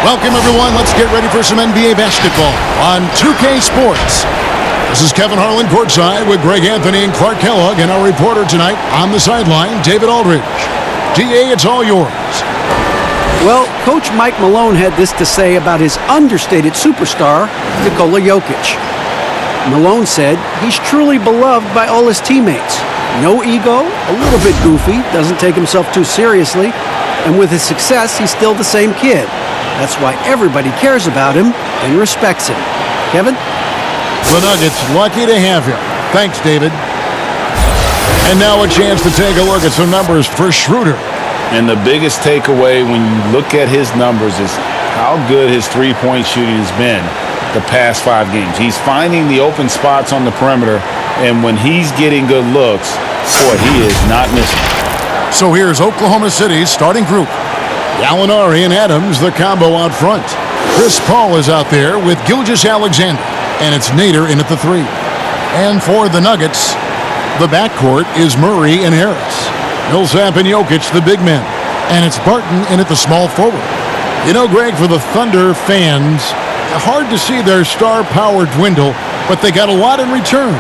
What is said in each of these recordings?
Welcome, everyone. Let's get ready for some NBA basketball on 2K Sports. This is Kevin Harlan courtside with Greg Anthony and Clark Kellogg, and our reporter tonight on the sideline, David Aldridge. DA, it's all yours. Well, Coach Mike Malone had this to say about his understated superstar, Nikola Jokic. Malone said he's truly beloved by all his teammates. No ego, a little bit goofy, doesn't take himself too seriously, and with his success, he's still the same kid. That's why everybody cares about him and respects him. Kevin? The Nuggets lucky to have you. Thanks, David. And now a chance to take a look at some numbers for Schroeder. And the biggest takeaway when you look at his numbers is how good his three-point shooting has been the past 5 games. He's finding the open spots on the perimeter, and when he's getting good looks, boy, he is not missing. So here's Oklahoma City's starting group. Gallinari and Adams, the combo out front. Chris Paul is out there with Gilgeous-Alexander, and it's Nader in at the 3. And for the Nuggets, the backcourt is Murray and Harris. Millsap and Jokic, the big men. And it's Barton in at the small forward. You know, Greg, for the Thunder fans, hard to see their star power dwindle, but they got a lot in return.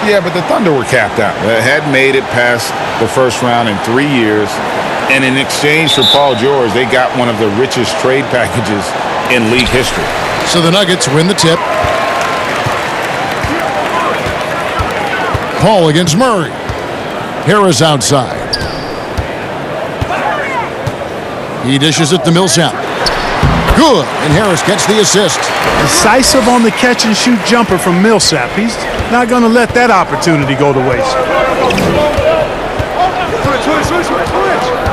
Yeah, but the Thunder were capped out. They hadn't made it past the first round in 3 years. And in exchange for Paul George, they got one of the richest trade packages in league history. So the Nuggets win the tip. Paul against Murray. Harris outside. He dishes it to Millsap. Good, and Harris gets the assist. Decisive on the catch-and-shoot jumper from Millsap. He's not going to let that opportunity go to waste.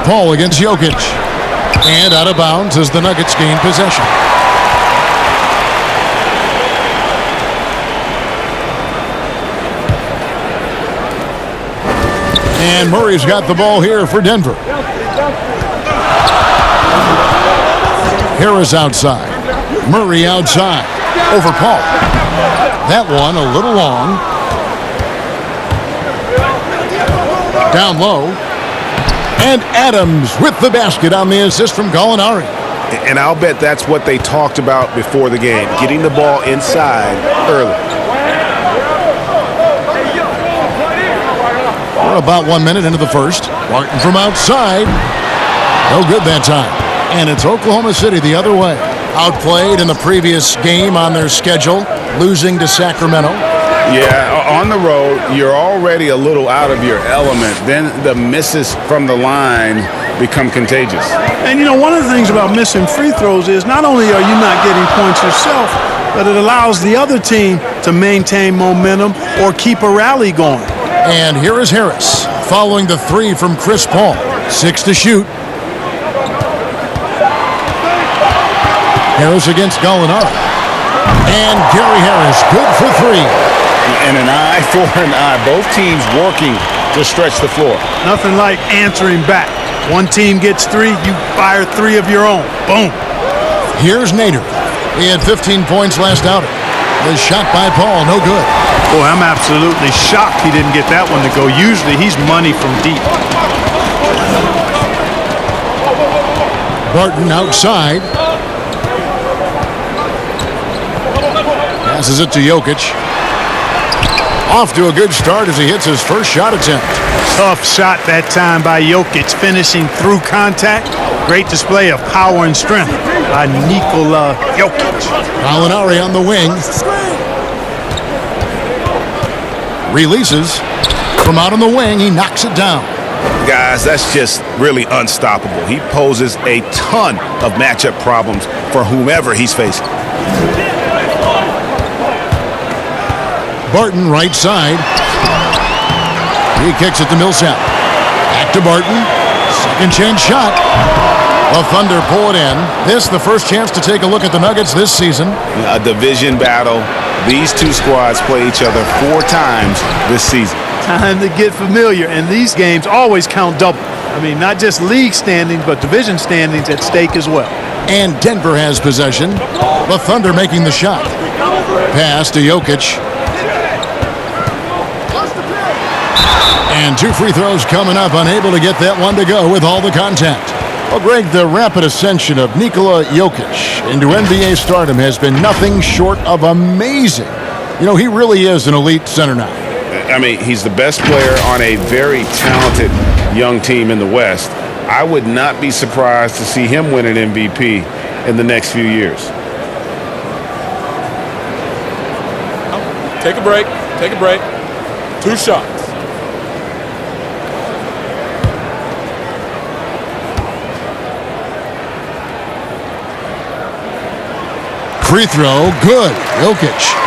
Paul against Jokic. And out of bounds as the Nuggets gain possession. And Murray's got the ball here for Denver. Harris outside. Murray outside. Over Paul. That one a little long. Down low. And Adams with the basket on the assist from Gallinari. And I'll bet that's what they talked about before the game, getting the ball inside early. We're about 1 minute into the first. Barton from outside. No good that time. And it's Oklahoma City the other way. Outplayed in the previous game on their schedule, losing to Sacramento. Yeah, on the road, you're already a little out of your element. Then the misses from the line become contagious. And, you know, one of the things about missing free throws is not only are you not getting points yourself, but it allows the other team to maintain momentum or keep a rally going. And here is Harris following the 3 from Chris Paul. 6 to shoot. Harris against Gallinari. And Gary Harris, good for 3. And an eye for an eye. Both teams working to stretch the floor. Nothing like answering back. One team gets 3, you fire 3 of your own. Boom. Here's Nader. He had 15 points last outing. The shot by Paul, no good. Boy, I'm absolutely shocked he didn't get that one to go. Usually he's money from deep. Barton outside. Passes it to Jokic. Off to a good start as he hits his first shot attempt. Tough shot that time by Jokic, finishing through contact. Great display of power and strength by Nikola Jokic. Gallinari on the wing. Releases. From out on the wing, he knocks it down. Guys, that's just really unstoppable. He poses a ton of matchup problems for whomever he's facing. Barton right side. He kicks it to Millsap. Back to Barton. Second chance shot. The Thunder pull it in. This the first chance to take a look at the Nuggets this season. A division battle. These two squads play each other 4 times this season. Time to get familiar, and these games always count double. I mean, not just league standings, but division standings at stake as well. And Denver has possession. The Thunder making the shot. Pass to Jokic. And 2 free throws coming up, unable to get that one to go with all the contact. Well, Greg, the rapid ascension of Nikola Jokic into NBA stardom has been nothing short of amazing. You know, he really is an elite center now. I mean, he's the best player on a very talented young team in the West. I would not be surprised to see him win an MVP in the next few years. Take a break. Take a break. 2 shots. Free throw, good. Jokic.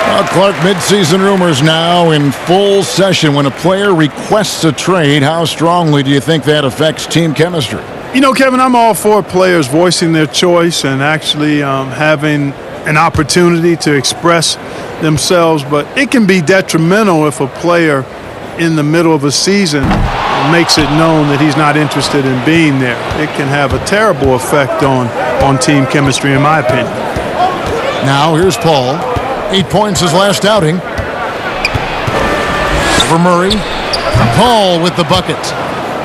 Well, Clark, midseason rumors now in full session. When a player requests a trade, how strongly do you think that affects team chemistry? You know, Kevin, I'm all for players voicing their choice and actually having an opportunity to express themselves, but it can be detrimental if a player in the middle of a season makes it known that he's not interested in being there. It can have a terrible effect on team chemistry, in my opinion. Now here's Paul. 8 points his last outing. Over Murray. Paul with the bucket.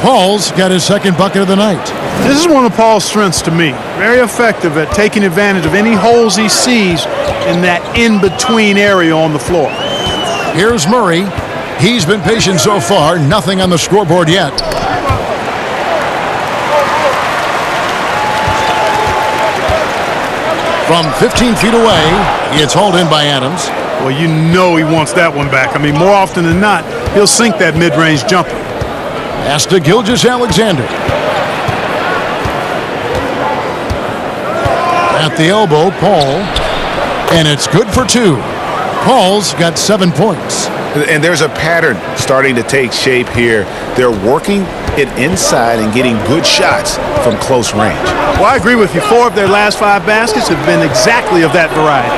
Paul's got his second bucket of the night. This is one of Paul's strengths to me. Very effective at taking advantage of any holes he sees in that in-between area on the floor. Here's Murray. He's been patient so far. Nothing on the scoreboard yet. From 15 feet away, it's hauled in by Adams. Well, you know he wants that one back. I mean, more often than not, he'll sink that mid-range jumper. Pass to Gilgeous-Alexander. At the elbow, Paul. And it's good for 2. Paul's got 7 points. And there's a pattern starting to take shape here. They're working it inside and getting good shots from close range. Well, I agree with you. 4 of their last 5 baskets have been exactly of that variety.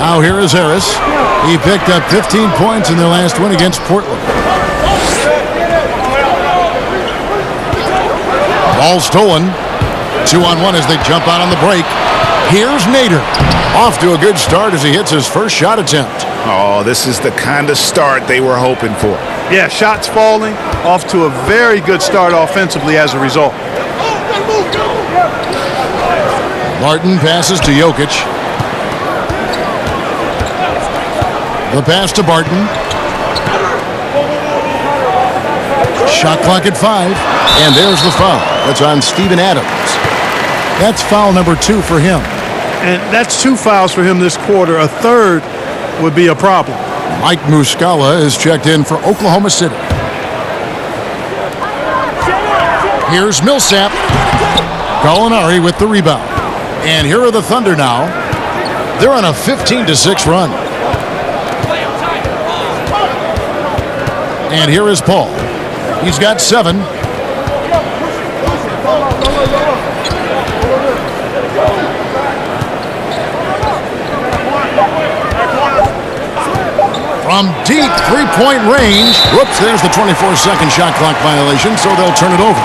Now here is Harris. He picked up 15 points in their last win against Portland. Ball stolen. 2-on-1 as they jump out on the break. Here's Nader. Off to a good start as he hits his first shot attempt. Oh, this is the kind of start they were hoping for. Yeah, shots falling. Off to a very good start offensively as a result. Martin passes to Jokic. The pass to Barton. Shot clock at 5. And there's the foul. That's on Steven Adams. That's foul number 2 for him. And that's 2 fouls for him this quarter. A third would be a problem. Mike Muscala is checked in for Oklahoma City. Here's Millsap. Gallinari with the rebound. And here are the Thunder now. They're on a 15-6 run. And here is Paul. He's got 7. From deep three-point range. Whoops, there's the 24-second shot clock violation, so they'll turn it over.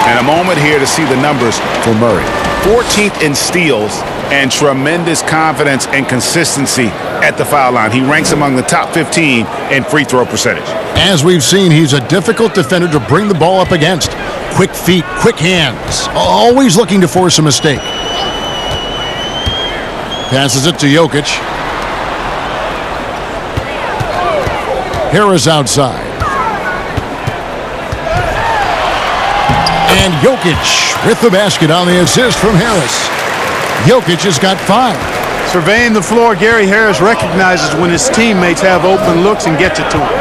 And a moment here to see the numbers for Murray. 14th in steals and tremendous confidence and consistency at the foul line. He ranks among the top 15 in free throw percentage. As we've seen, he's a difficult defender to bring the ball up against. Quick feet, quick hands, always looking to force a mistake. Passes it to Jokic. Harris outside. And Jokic with the basket on the assist from Harris. Jokic has got 5. Surveying the floor, Gary Harris recognizes when his teammates have open looks and gets it to him.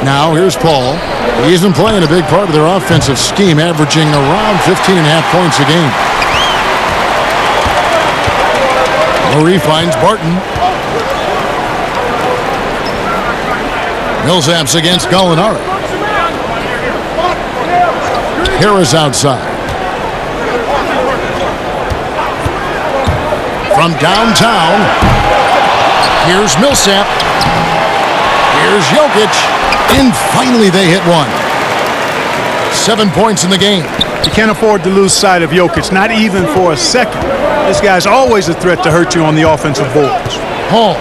Now here's Paul. He's been playing a big part of their offensive scheme, averaging around 15.5 points a game. Murray finds Barton. Millsap's against Gallinari. Harris outside. From downtown, here's Millsap. Here's Jokic. And finally they hit one. 7 points in the game. You can't afford to lose sight of Jokic, not even for a second. This guy's always a threat to hurt you on the offensive boards. Paul.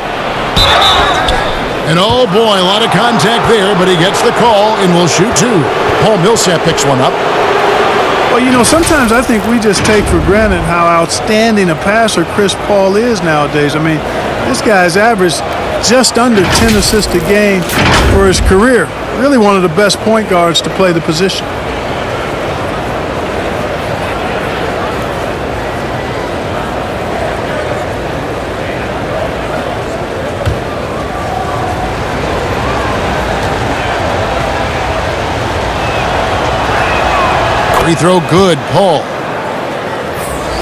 And oh boy, a lot of contact there, but he gets the call and will shoot two. Paul Millsap picks one up. Well, you know, sometimes I think we just take for granted how outstanding a passer Chris Paul is nowadays. I mean, this guy's averaged just under 10 assists a game for his career. Really one of the best point guards to play the position. Free throw good, Paul.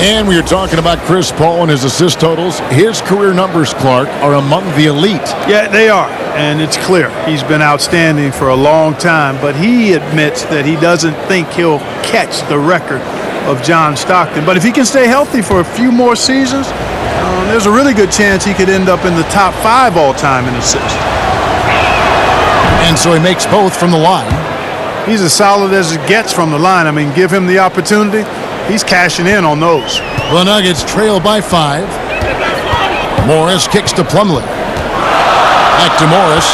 And we are talking about Chris Paul and his assist totals. His career numbers, Clark, are among the elite. Yeah, they are, and it's clear. He's been outstanding for a long time, but he admits that he doesn't think he'll catch the record of John Stockton. But if he can stay healthy for a few more seasons, there's a really good chance he could end up in the top 5 all-time in assists. And so he makes both from the line. He's as solid as it gets from the line. I mean, give him the opportunity, he's cashing in on those. The Nuggets trail by 5. Morris kicks to Plumlee. Back to Morris.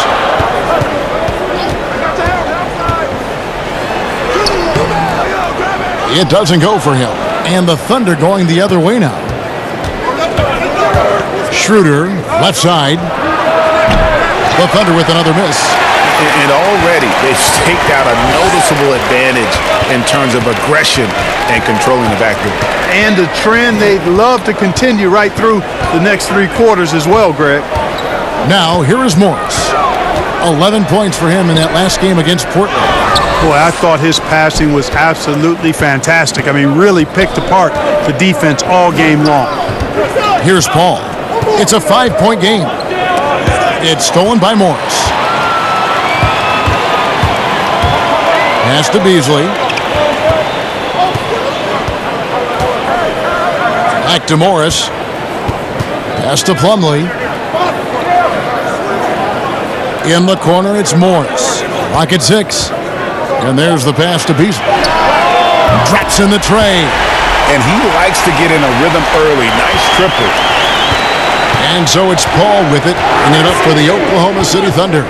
It doesn't go for him. And the Thunder going the other way now. Schroeder, left side. The Thunder with another miss. And already they've staked out a noticeable advantage in terms of aggression and controlling the backcourt. And a trend they'd love to continue right through the next 3 quarters as well, Greg. Now, here is Morris. 11 points for him in that last game against Portland. Boy, I thought his passing was absolutely fantastic. I mean, really picked apart the defense all game long. Here's Paul. It's a 5-point game. It's stolen by Morris. Pass to Beasley. Back to Morris. Pass to Plumlee. In the corner, it's Morris. Lock at 6. And there's the pass to Beasley. Drops in the tray. And he likes to get in a rhythm early. Nice triple. And so it's Paul with it, and it up for the Oklahoma City Thunder.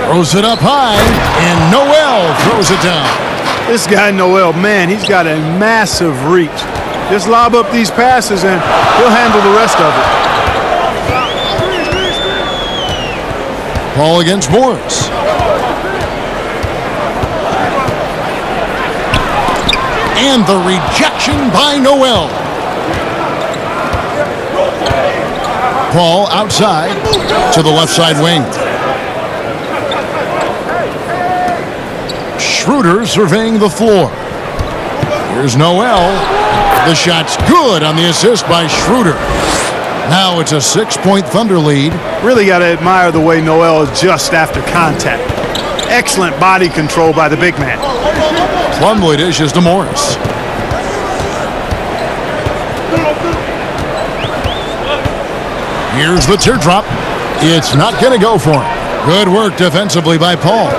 Throws it up high, and Noel throws it down. This guy, Noel, man, he's got a massive reach. Just lob up these passes, and he'll handle the rest of it. Paul against Morris. And the rejection by Noel. Paul outside to the left side wing. Schroeder surveying the floor. Here's Noel. The shot's good on the assist by Schroeder. Now it's a 6-point Thunder lead. Really got to admire the way Noel adjusts after contact. Excellent body control by the big man. Plumlee dishes to Morris. Here's the teardrop. It's not going to go for him. Good work defensively by Paul.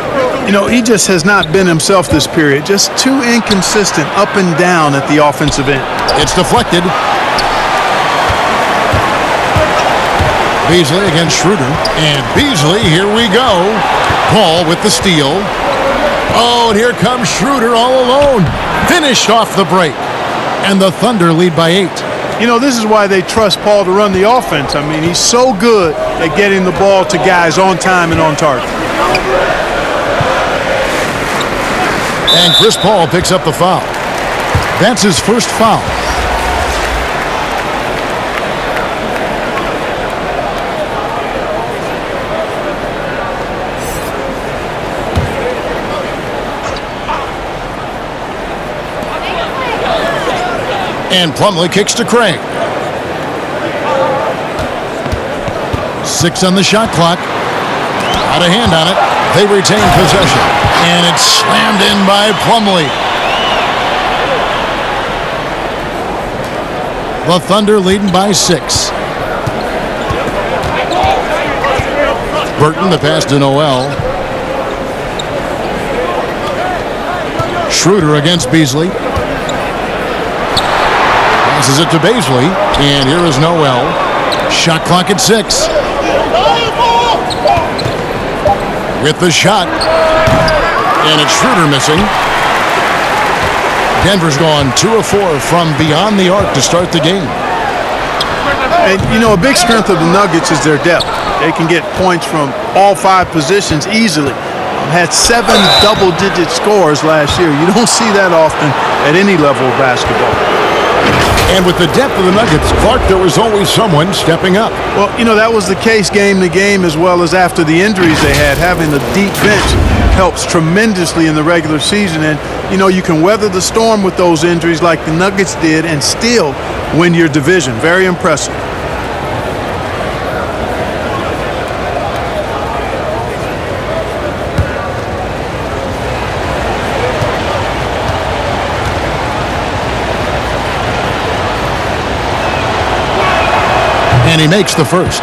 You know, he just has not been himself this period. Just too inconsistent up and down at the offensive end. It's deflected. Beasley against Schroeder. And Beasley, here we go. Paul with the steal. Oh, and here comes Schroeder all alone. Finished off the break. And the Thunder lead by 8. You know, this is why they trust Paul to run the offense. I mean, he's so good at getting the ball to guys on time and on target. And Chris Paul picks up the foul. That's his first foul. And Plumlee kicks to Craig. 6 on the shot clock. Out of hand on it. They retain possession. And it's slammed in by Plumlee. The Thunder leading by 6. Burton, the pass to Noel. Schroeder against Beasley. Passes it to Baisley, and here is Noel. Shot clock at 6. With the shot, and it's Schroeder missing. Denver's gone 2 of 4 from beyond the arc to start the game. And, you know, a big strength of the Nuggets is their depth. They can get points from all 5 positions easily. Had 7 double-digit scores last year. You don't see that often at any level of basketball. And with the depth of the Nuggets, Clark, there was always someone stepping up. Well, you know, that was the case game to game as well as after the injuries they had. Having a deep bench helps tremendously in the regular season. And, you know, you can weather the storm with those injuries like the Nuggets did and still win your division. Very impressive. And he makes the first.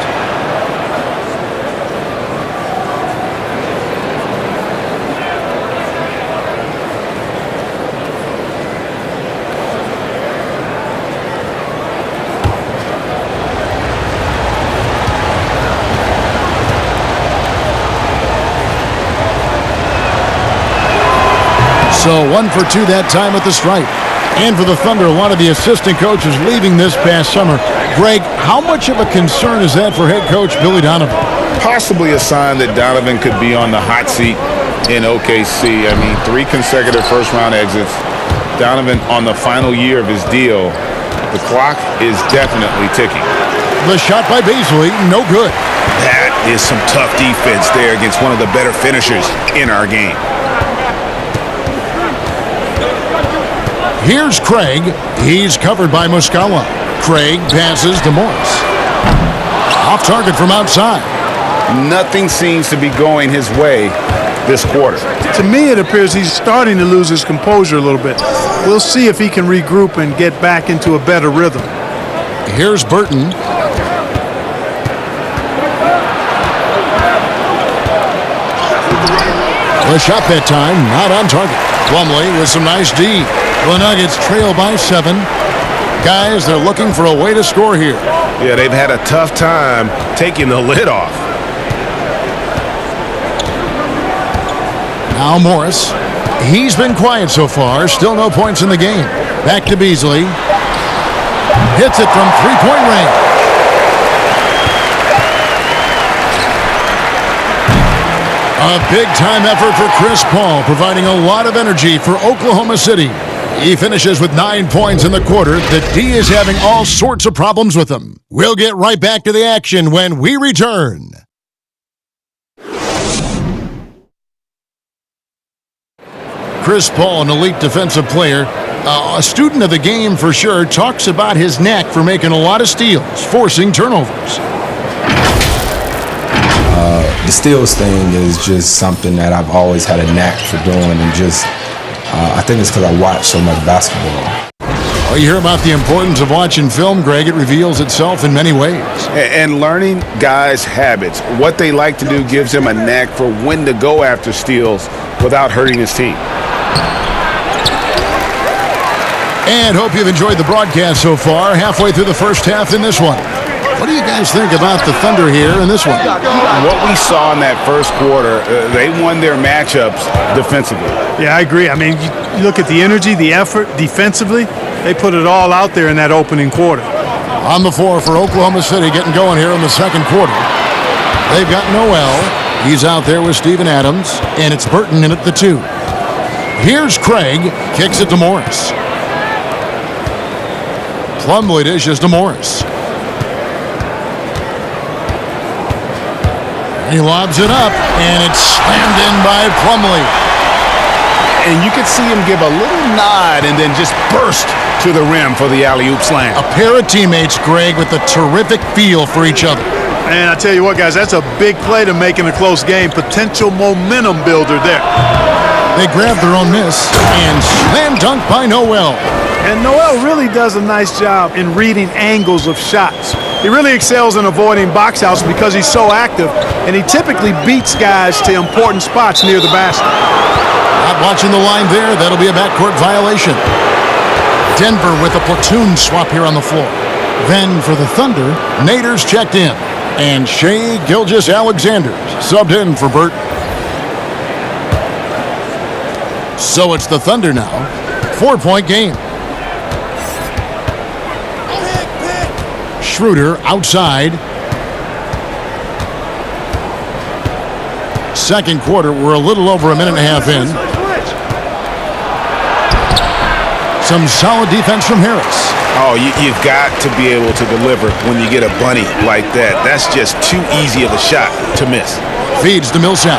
So 1 for 2 that time at the stripe. And for the Thunder, a lot of the assistant coaches leaving this past summer. Greg, how much of a concern is that for head coach Billy Donovan? Possibly a sign that Donovan could be on the hot seat in OKC. I mean, 3 consecutive first-round exits. Donovan on the final year of his deal. The clock is definitely ticking. The shot by Baisley, no good. That is some tough defense there against one of the better finishers in our game. Here's Craig. He's covered by Muscala. Craig passes to Morris. Off target from outside. Nothing seems to be going his way this quarter. To me, it appears he's starting to lose his composure a little bit. We'll see if he can regroup and get back into a better rhythm. Here's Burton. The shot that time, not on target. Plumlee with some nice D. The Nuggets trail by 7. Guys, they're looking for a way to score here. Yeah, they've had a tough time taking the lid off. Now Morris. He's been quiet so far. Still no points in the game. Back to Beasley. Hits it from three-point range. A big-time effort for Chris Paul, providing a lot of energy for Oklahoma City. He finishes with 9 points in the quarter. The D is having all sorts of problems with him. We'll get right back to the action when we return. Chris Paul, an elite defensive player, a student of the game for sure, talks about his knack for making a lot of steals, forcing turnovers. The steals thing is just something that I've always had a knack for doing, and just I think it's because I watch so much basketball. Well, you hear about the importance of watching film, Greg. It reveals itself in many ways. And learning guys' habits, what they like to do, gives him a knack for when to go after steals without hurting his team. And hope you've enjoyed the broadcast so far. Halfway through the first half in this one. What do you guys think about the Thunder here in this one? What we saw in that first quarter, they won their matchups defensively. Yeah, I agree. I mean, you look at the energy, the effort defensively, they put it all out there in that opening quarter. On the floor for Oklahoma City, getting going here in the second quarter. They've got Noel. He's out there with Steven Adams, and it's Burton in at the 2. Here's Craig, kicks it to Morris. Plumlee dishes to Morris. He lobs it up, and it's slammed in by Plumlee. And you could see him give a little nod and then just burst to the rim for the alley-oop slam. A pair of teammates, Greg, with a terrific feel for each other. And I tell you what, guys, that's a big play to make in a close game. Potential momentum builder there. They grab their own miss, and slam dunk by Noel. And Noel really does a nice job in reading angles of shots. He really excels in avoiding box outs because he's so active, and he typically beats guys to important spots near the basket. Not watching the line there. That'll be a backcourt violation. Denver with a platoon swap here on the floor. Then for the Thunder, Nader's checked in. And Shai Gilgeous-Alexander subbed in for Burton. So it's the Thunder now. 4-point game. Schroeder outside. Second quarter, we're a little over a minute and a half in. Some solid defense from Harris. Oh, you've got to be able to deliver when you get a bunny like that. That's just too easy of a shot to miss. Feeds to Millsap.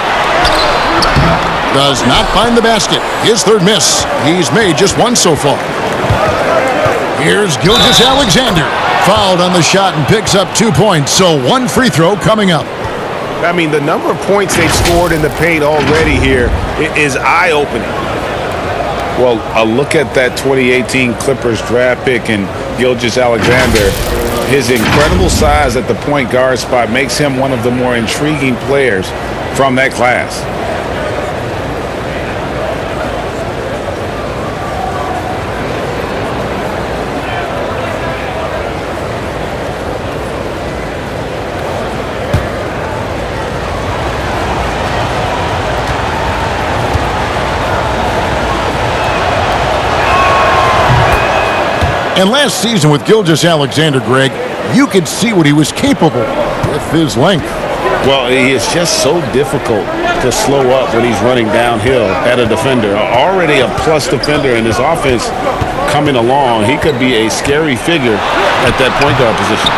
Does not find the basket. His third miss. He's made just one so far. Here's Gilgeous-Alexander. Fouled on the shot and picks up 2 points. So one free throw coming up. I mean, the number of points they've scored in the paint already here is eye-opening. Well, a look at that 2018 Clippers draft pick and Gilgeous-Alexander. His incredible size at the point guard spot makes him one of the more intriguing players from that class. And last season with Gilgeous-Alexander, Greg, you could see what he was capable with his length. Well, he is just so difficult to slow up when he's running downhill at a defender. Already a plus defender in his offense coming along. He could be a scary figure at that point guard position.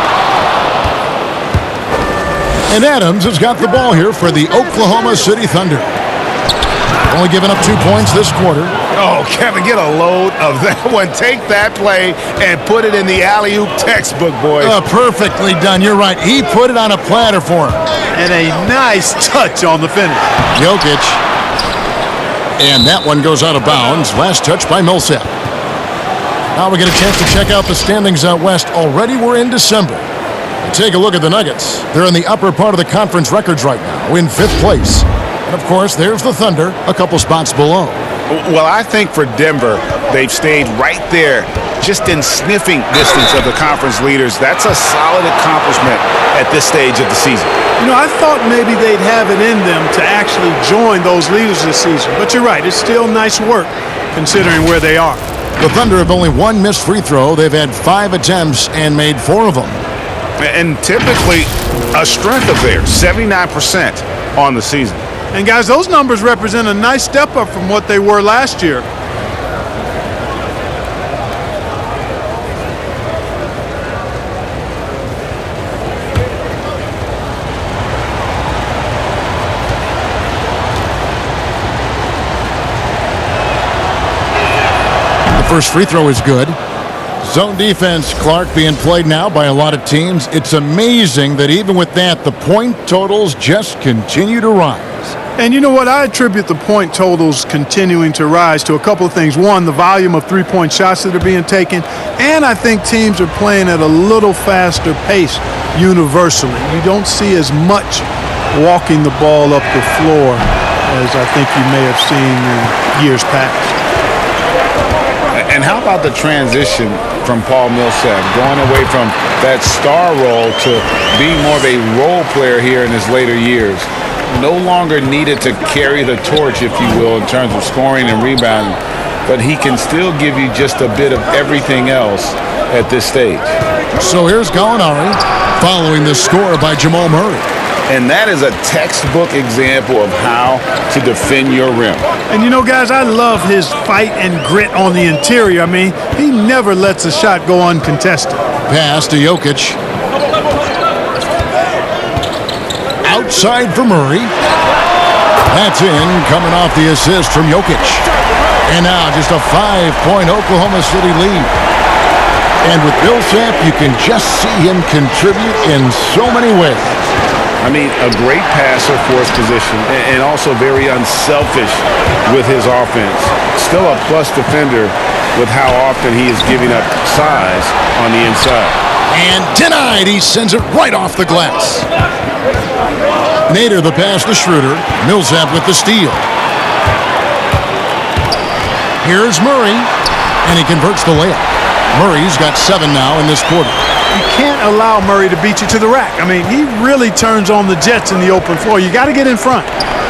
And Adams has got the ball here for the Oklahoma City Thunder. Only giving up 2 points this quarter. Oh, Kevin, get a load of that one. Take that play and put it in the alley-oop textbook, boys. Perfectly done. You're right. He put it on a platter for him. And a nice touch on the finish. Jokic. And that one goes out of bounds. Last touch by Millsap. Now we get a chance to check out the standings out west. Already we're in December. Take a look at the Nuggets. They're in the upper part of the conference records right now, in 5th place. And, of course, there's the Thunder, a couple spots below. Well, I think for Denver, they've stayed right there, just in sniffing distance of the conference leaders. That's a solid accomplishment at this stage of the season. You know, I thought maybe they'd have it in them to actually join those leaders this season. But you're right, it's still nice work considering where they are. The Thunder have only one missed free throw. They've had 5 attempts and made 4 of them. And typically a strength of theirs, 79% on the season. And guys, those numbers represent a nice step up from what they were last year. The first free throw is good. Zone defense, Clark, being played now by a lot of teams. It's amazing that even with that, the point totals just continue to rise. And you know what? I attribute the point totals continuing to rise to a couple of things. One, the volume of three-point shots that are being taken. And I think teams are playing at a little faster pace universally. You don't see as much walking the ball up the floor as I think you may have seen in years past. And how about the transition from Paul Millsap, going away from that star role to being more of a role player here in his later years? No longer needed to carry the torch, if you will, in terms of scoring and rebounding, but he can still give you just a bit of everything else at this stage. So here's Gallinari following the score by Jamal Murray. And that is a textbook example of how to defend your rim. And you know, guys, I love his fight and grit on the interior. I mean, he never lets a shot go uncontested. Pass to Jokic. Outside for Murray. That's in, coming off the assist from Jokic. And now just a 5-point Oklahoma City lead. And with Millsap, you can just see him contribute in so many ways. I mean, a great passer for his position and also very unselfish with his offense. Still a plus defender with how often he is giving up size on the inside. And denied. He sends it right off the glass. Nader the pass to Schroeder. Millsap with the steal. Here's Murray. And he converts the layup. Murray's got 7 now in this quarter. You can't allow Murray to beat you to the rack. I mean, he really turns on the Jets in the open floor. You got to get in front.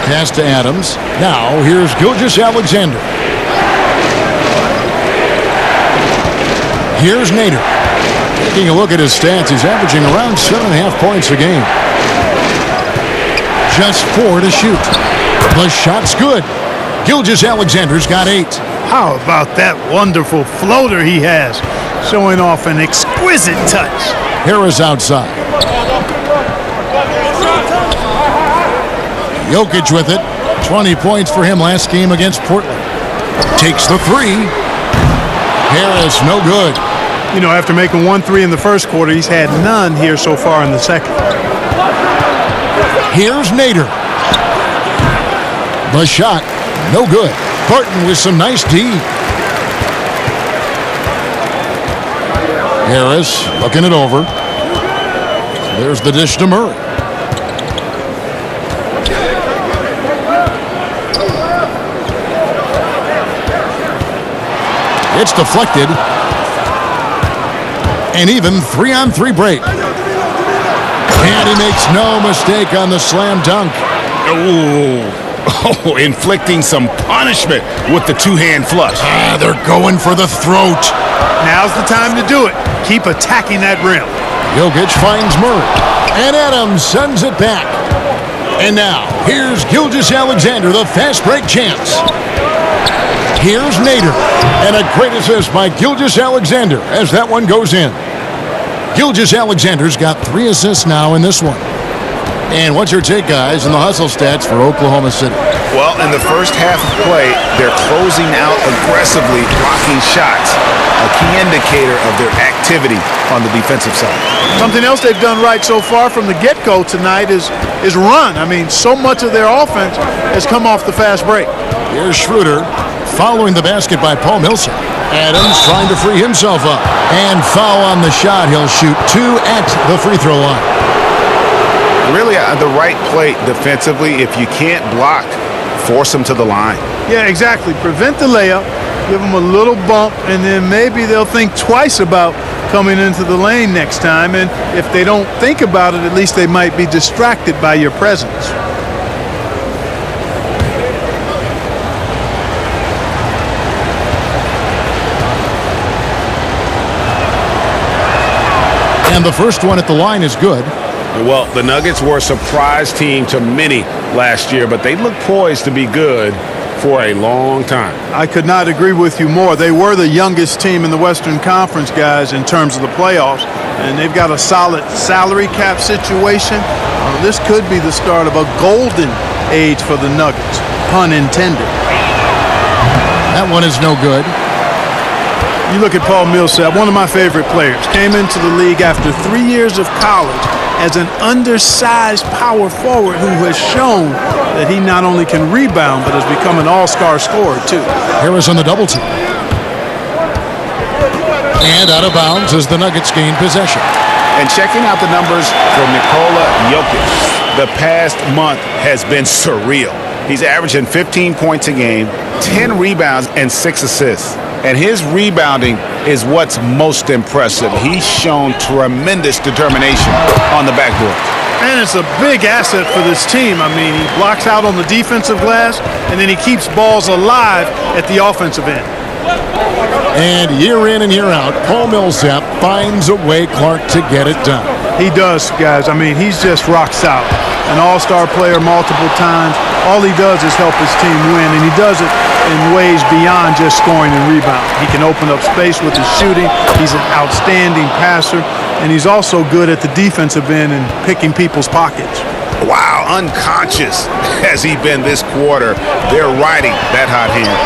Pass to Adams. Now here's Gilgeous-Alexander. Here's Nader. Taking a look at his stats, he's averaging around 7.5 points a game. Just 4 to shoot. The shot's good. Gilgeous-Alexander's got 8. How about that wonderful floater he has, showing off an exquisite touch. Harris outside. Jokic with it. 20 points for him last game against Portland. Takes the 3. Harris, no good. You know, after making 1 3 in the first quarter, he's had none here so far in the second. Here's Nader. The shot, no good. Barton with some nice D. Harris looking it over. There's the dish to Murray. It's deflected. An even 3-on-3 break. And he makes no mistake on the slam dunk. Oh, inflicting some punishment with the two-hand flush. They're going for the throat. Now's the time to do it. Keep attacking that rim. Jokic finds Murray. And Adams sends it back. And now, here's Gilgeous-Alexander, the fast break chance. Here's Nader. And a great assist by Gilgeous-Alexander as that one goes in. Gilgeous-Alexander's got 3 assists now in this one. And what's your take, guys, in the hustle stats for Oklahoma City? Well, in the first half of play, they're closing out aggressively, blocking shots, a key indicator of their activity on the defensive side. Something else they've done right so far from the get-go tonight is run. I mean, so much of their offense has come off the fast break. Here's Schroeder following the basket by Paul Millsap. Adams trying to free himself up. And foul on the shot. He'll shoot 2 at the free throw line. Really, the right play defensively. If you can't block, force them to the line. Yeah, exactly. Prevent the layup, give them a little bump, and then maybe they'll think twice about coming into the lane next time. And if they don't think about it, at least they might be distracted by your presence. And the first one at the line is good. Well, the Nuggets were a surprise team to many last year, but they look poised to be good for a long time. I could not agree with you more. They were the youngest team in the Western Conference, guys, in terms of the playoffs, and they've got a solid salary cap situation. This could be the start of a golden age for the Nuggets, pun intended. That one is no good. You look at Paul Millsap, one of my favorite players, came into the league after 3 years of college as an undersized power forward who has shown that he not only can rebound, but has become an all-star scorer, too. Harris on the double team. And out of bounds as the Nuggets gain possession. And checking out the numbers for Nikola Jokic, the past month has been surreal. He's averaging 15 points a game, 10 rebounds, and 6 assists. And his rebounding is what's most impressive. He's shown tremendous determination on the backboard. And it's a big asset for this team. I mean, he blocks out on the defensive glass, and then he keeps balls alive at the offensive end. And year in and year out, Paul Millsap finds a way, Clark, to get it done. He does, guys. I mean, he's just rock solid. An all-star player multiple times. All he does is help his team win, and he does it in ways beyond just scoring and rebounding. He can open up space with his shooting. He's an outstanding passer, and he's also good at the defensive end and picking people's pockets. Wow, unconscious has he been this quarter. They're riding that hot hand.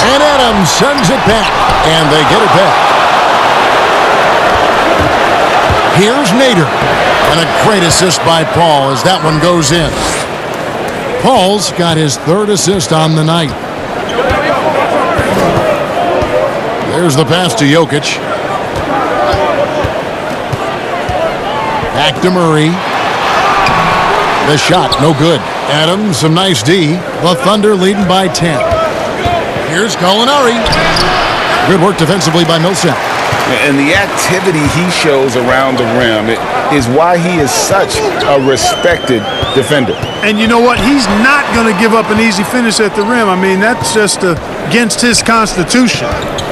And Adams sends it back, and they get it back. Here's Nader, and a great assist by Paul as that one goes in. Paul's got his 3rd assist on the night. There's the pass to Jokic. Back to Murray. The shot, no good. Adams, some nice D. The Thunder leading by 10. Here's Gallinari. Good work defensively by Millsap. And the activity he shows around the rim is why he is such a respected defender. And you know what? He's not going to give up an easy finish at the rim. I mean, that's just against his constitution.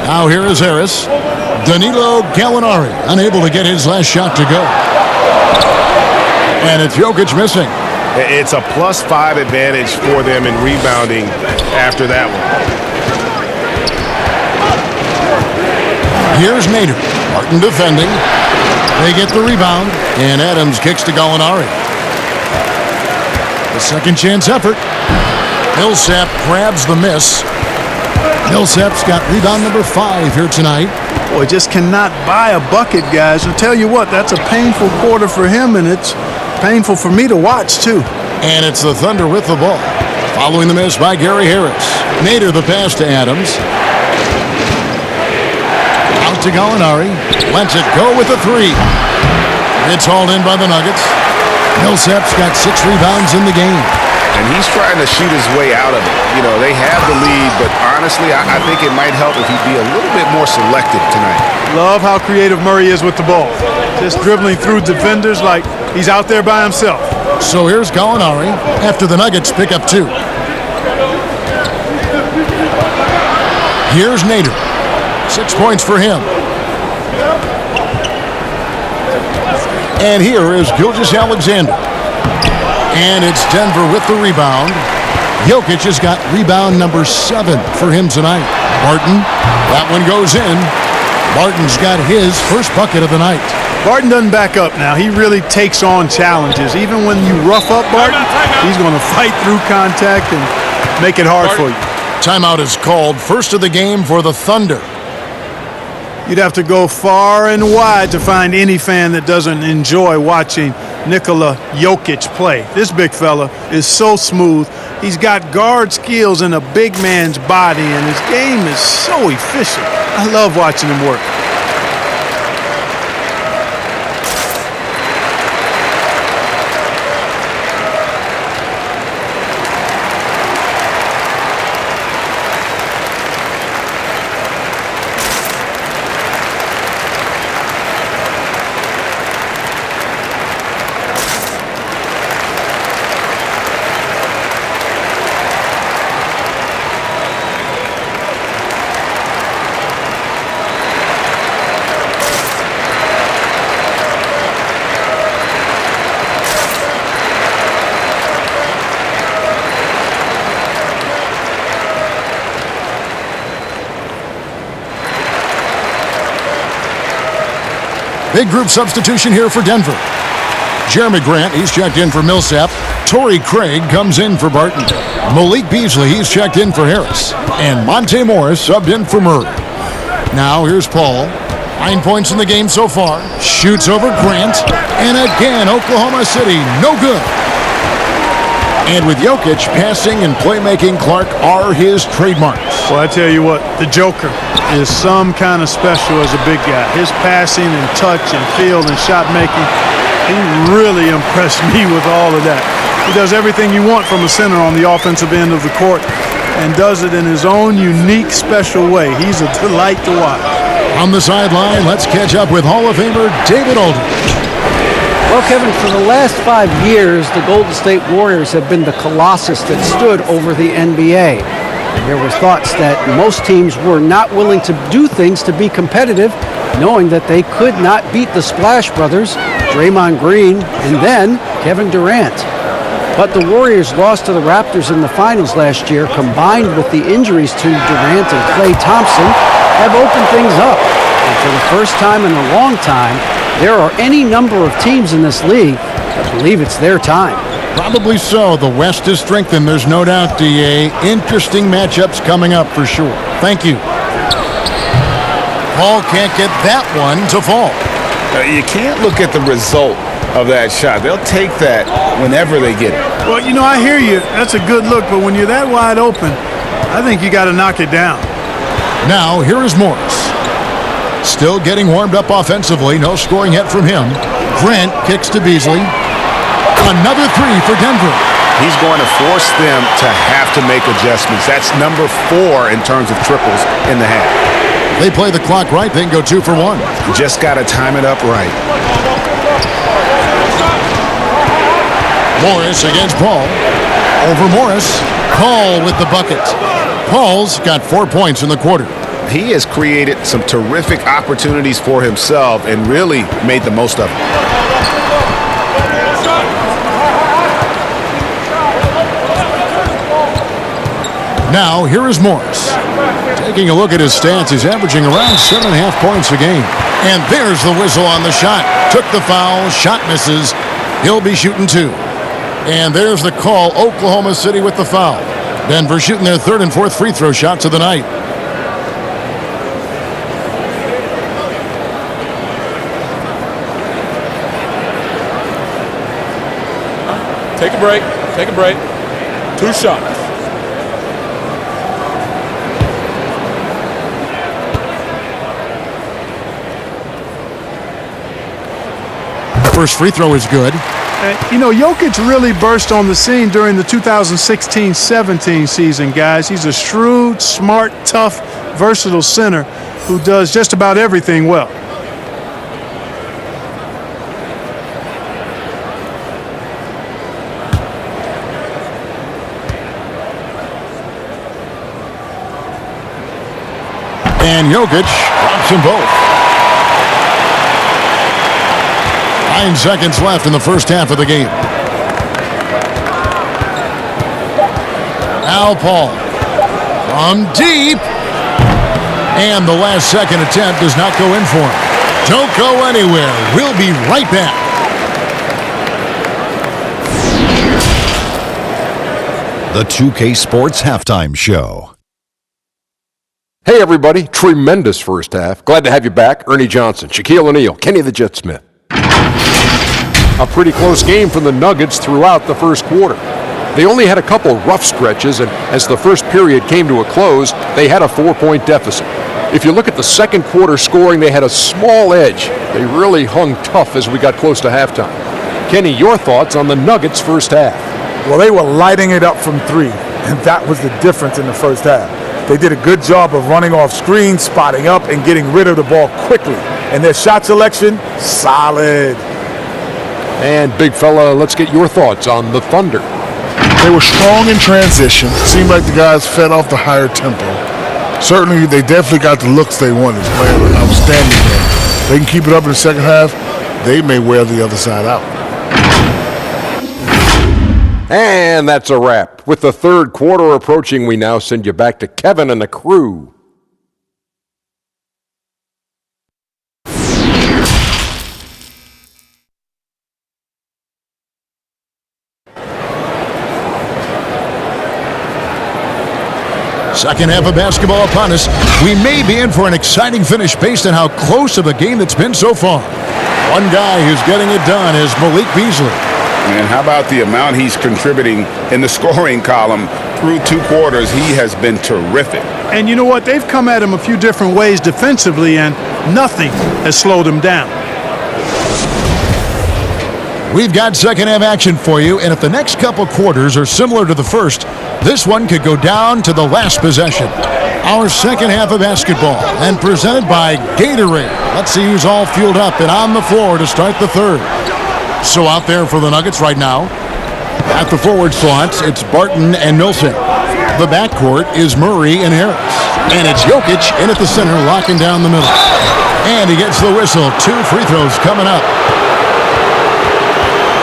Now here is Harris. Danilo Gallinari unable to get his last shot to go. And it's Jokic missing. It's a +5 advantage for them in rebounding after that one. Here's Nader. Martin defending. They get the rebound, and Adams kicks to Gallinari. The second chance effort. Millsap grabs the miss. Millsap's got rebound number 5 here tonight. Boy, just cannot buy a bucket, guys. I'll tell you what, that's a painful quarter for him, and it's painful for me to watch, too. And it's the Thunder with the ball. Following the miss by Gary Harris. Nader the pass to Adams. Out to Gallinari. Lets it go with the 3. It's hauled in by the Nuggets. Millsap's got 6 rebounds in the game. And he's trying to shoot his way out of it. You know, they have the lead, but honestly, I think it might help if he'd be a little bit more selective tonight. Love how creative Murray is with the ball. Just dribbling through defenders like he's out there by himself. So here's Gallinari after the Nuggets pick up 2. Here's Nader. 6 points for him. And here is Gilgeous-Alexander. And it's Denver with the rebound. Jokic has got rebound number 7 for him tonight. Barton, that one goes in. Barton's got his first bucket of the night. Barton doesn't back up now. He really takes on challenges. Even when you rough up Barton, he's going to fight through contact and make it hard for you. Timeout is called. First of the game for the Thunder. You'd have to go far and wide to find any fan that doesn't enjoy watching Nikola Jokic play. This big fella is so smooth. He's got guard skills in a big man's body, and his game is so efficient. I love watching him work. Big group substitution here for Denver. Jeremy Grant, he's checked in for Millsap. Torrey Craig comes in for Barton. Malik Beasley, he's checked in for Harris. And Monte Morris subbed in for Murray. Now here's Paul. 9 points in the game so far. Shoots over Grant. And again, Oklahoma City, no good. And with Jokic, passing and playmaking, Clark, are his trademarks. Well, I tell you what, the Joker is some kind of special as a big guy. His passing and touch and field and shot making, he really impressed me with all of that. He does everything you want from a center on the offensive end of the court and does it in his own unique, special way. He's a delight to watch. On the sideline, let's catch up with Hall of Famer David Aldridge. Well, Kevin, for the last 5 years, the Golden State Warriors have been the colossus that stood over the NBA. There were thoughts that most teams were not willing to do things to be competitive, knowing that they could not beat the Splash Brothers, Draymond Green, and then Kevin Durant. But the Warriors lost to the Raptors in the finals last year, combined with the injuries to Durant and Klay Thompson, have opened things up. And for the first time in a long time, there are any number of teams in this league that believe it's their time. Probably so. The West is strengthened. There's no doubt, DA. Interesting matchups coming up for sure. Thank you. Paul can't get that one to fall. You can't look at the result of that shot. They'll take that whenever they get it. Well, you know, I hear you. That's a good look, but when you're that wide open, I think you got to knock it down. Now, here is Morris. Still getting warmed up offensively. No scoring yet from him. Grant kicks to Beasley. Another three for Denver. He's going to force them to have to make adjustments. That's number 4 in terms of triples in the half. They play the clock right, they can go 2 for 1. Just got to time it up right. Morris against Paul. Over Morris. Paul with the bucket. Paul's got 4 points in the quarter. He has created some terrific opportunities for himself and really made the most of them. Now, here is Morris. Taking a look at his stats, he's averaging around 7.5 points a game. And there's the whistle on the shot. Took the foul, shot misses. He'll be shooting 2. And there's the call, Oklahoma City with the foul. Denver shooting their 3rd and 4th free throw shots of the night. Take a break. Take a break. 2 shots. First free throw is good. You know, Jokic really burst on the scene during the 2016-17 season, guys. He's a shrewd, smart, tough, versatile center who does just about everything well. And Jokic drops them both. 9 seconds left in the first half of the game. Now Paul from deep. And the last second attempt does not go in for him. Don't go anywhere. We'll be right back. The 2K Sports Halftime Show. Hey everybody, tremendous first half. Glad to have you back. Ernie Johnson, Shaquille O'Neal, Kenny the Jet Smith. A pretty close game for the Nuggets throughout the first quarter. They only had a couple rough stretches, and as the first period came to a close, they had a 4-point deficit. If you look at the second quarter scoring, they had a small edge. They really hung tough as we got close to halftime. Kenny, your thoughts on the Nuggets' first half? Well, they were lighting it up from 3, and that was the difference in the first half. They did a good job of running off screens, spotting up, and getting rid of the ball quickly. And their shot selection, solid. And big fella, let's get your thoughts on the Thunder. They were strong in transition. Seemed like the guys fed off the higher tempo. Certainly, they definitely got the looks they wanted, playing an outstanding game. They can keep it up in the second half, they may wear the other side out. And that's a wrap. With the third quarter approaching, we now send you back to Kevin and the crew. Second half of basketball upon us. We may be in for an exciting finish based on how close of a game it's been so far. One guy who's getting it done is Malik Beasley. And how about the amount he's contributing in the scoring column through 2 quarters? He has been terrific. And you know what? They've come at him a few different ways defensively, and nothing has slowed him down. We've got second half action for you, and if the next couple quarters are similar to the first, this one could go down to the last possession. Our second half of basketball, and presented by Gatorade. Let's see who's all fueled up and on the floor to start the third. So out there for the Nuggets right now, at the forward slots, it's Barton and Millsap. The backcourt is Murray and Harris. And it's Jokic in at the center, locking down the middle. And he gets the whistle. 2 free throws coming up.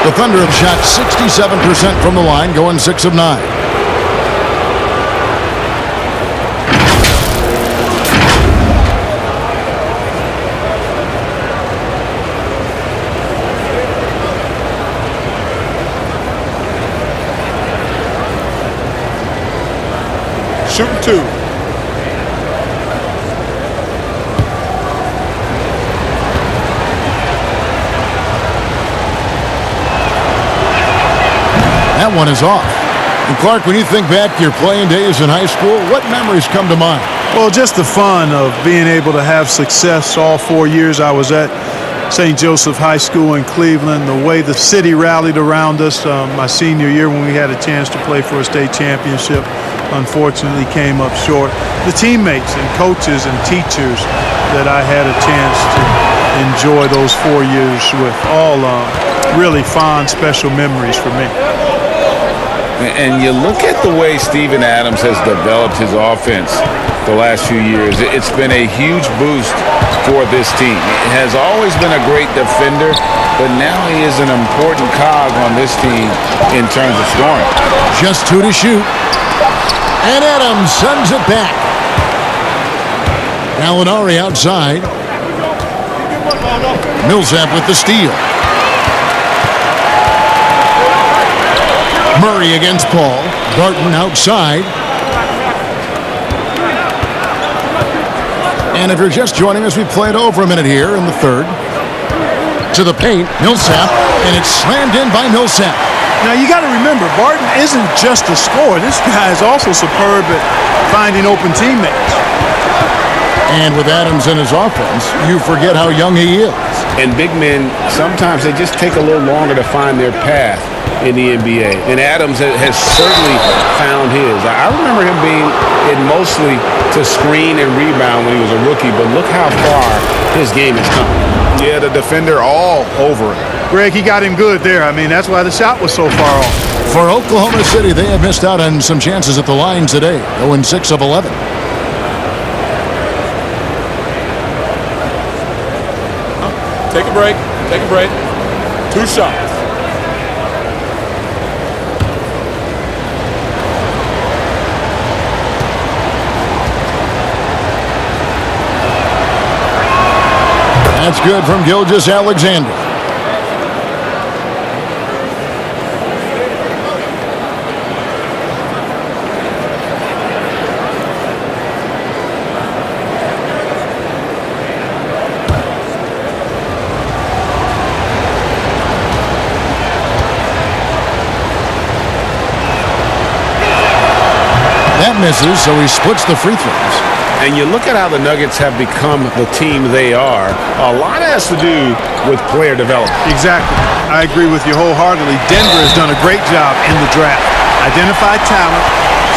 The Thunder have shot 67% from the line, going 6 of 9. Shooting 2. That one is off. And Clark, when you think back to your playing days in high school, what memories come to mind? Well, just the fun of being able to have success all 4 years I was at St. Joseph High School in Cleveland, the way the city rallied around us my senior year when we had a chance to play for a state championship. Unfortunately came up short. The teammates and coaches and teachers that I had a chance to enjoy those 4 years with, all really fond, special memories for me. And you look at the way Steven Adams has developed his offense the last few years. It's been a huge boost for this team. He has always been a great defender, but now he is an important cog on this team in terms of scoring. Just 2 to shoot. And Adams sends it back. Gallinari outside. Millsap with the steal. Murray against Paul. Barton outside. And if you're just joining us, we played over a minute here in the third. To the paint, Millsap, and it's slammed in by Millsap. Now, you got to remember, Barton isn't just a scorer. This guy is also superb at finding open teammates. And with Adams in his offense, you forget how young he is. And big men, sometimes they just take a little longer to find their path in the NBA. And Adams has certainly found his. I remember him being in mostly to screen and rebound when he was a rookie, but look how far his game has come. Yeah, the defender all over it. Greg, he got him good there. I mean, that's why the shot was so far off. For Oklahoma City, they have missed out on some chances at the line today. 0-6 of 11. Take a break. Take a break. 2 shots. That's good from Gilgeous-Alexander. That misses, so he splits the free throws. And you look at how the Nuggets have become the team they are. A lot has to do with player development. Exactly. I agree with you wholeheartedly. Denver has done a great job in the draft. Identify talent,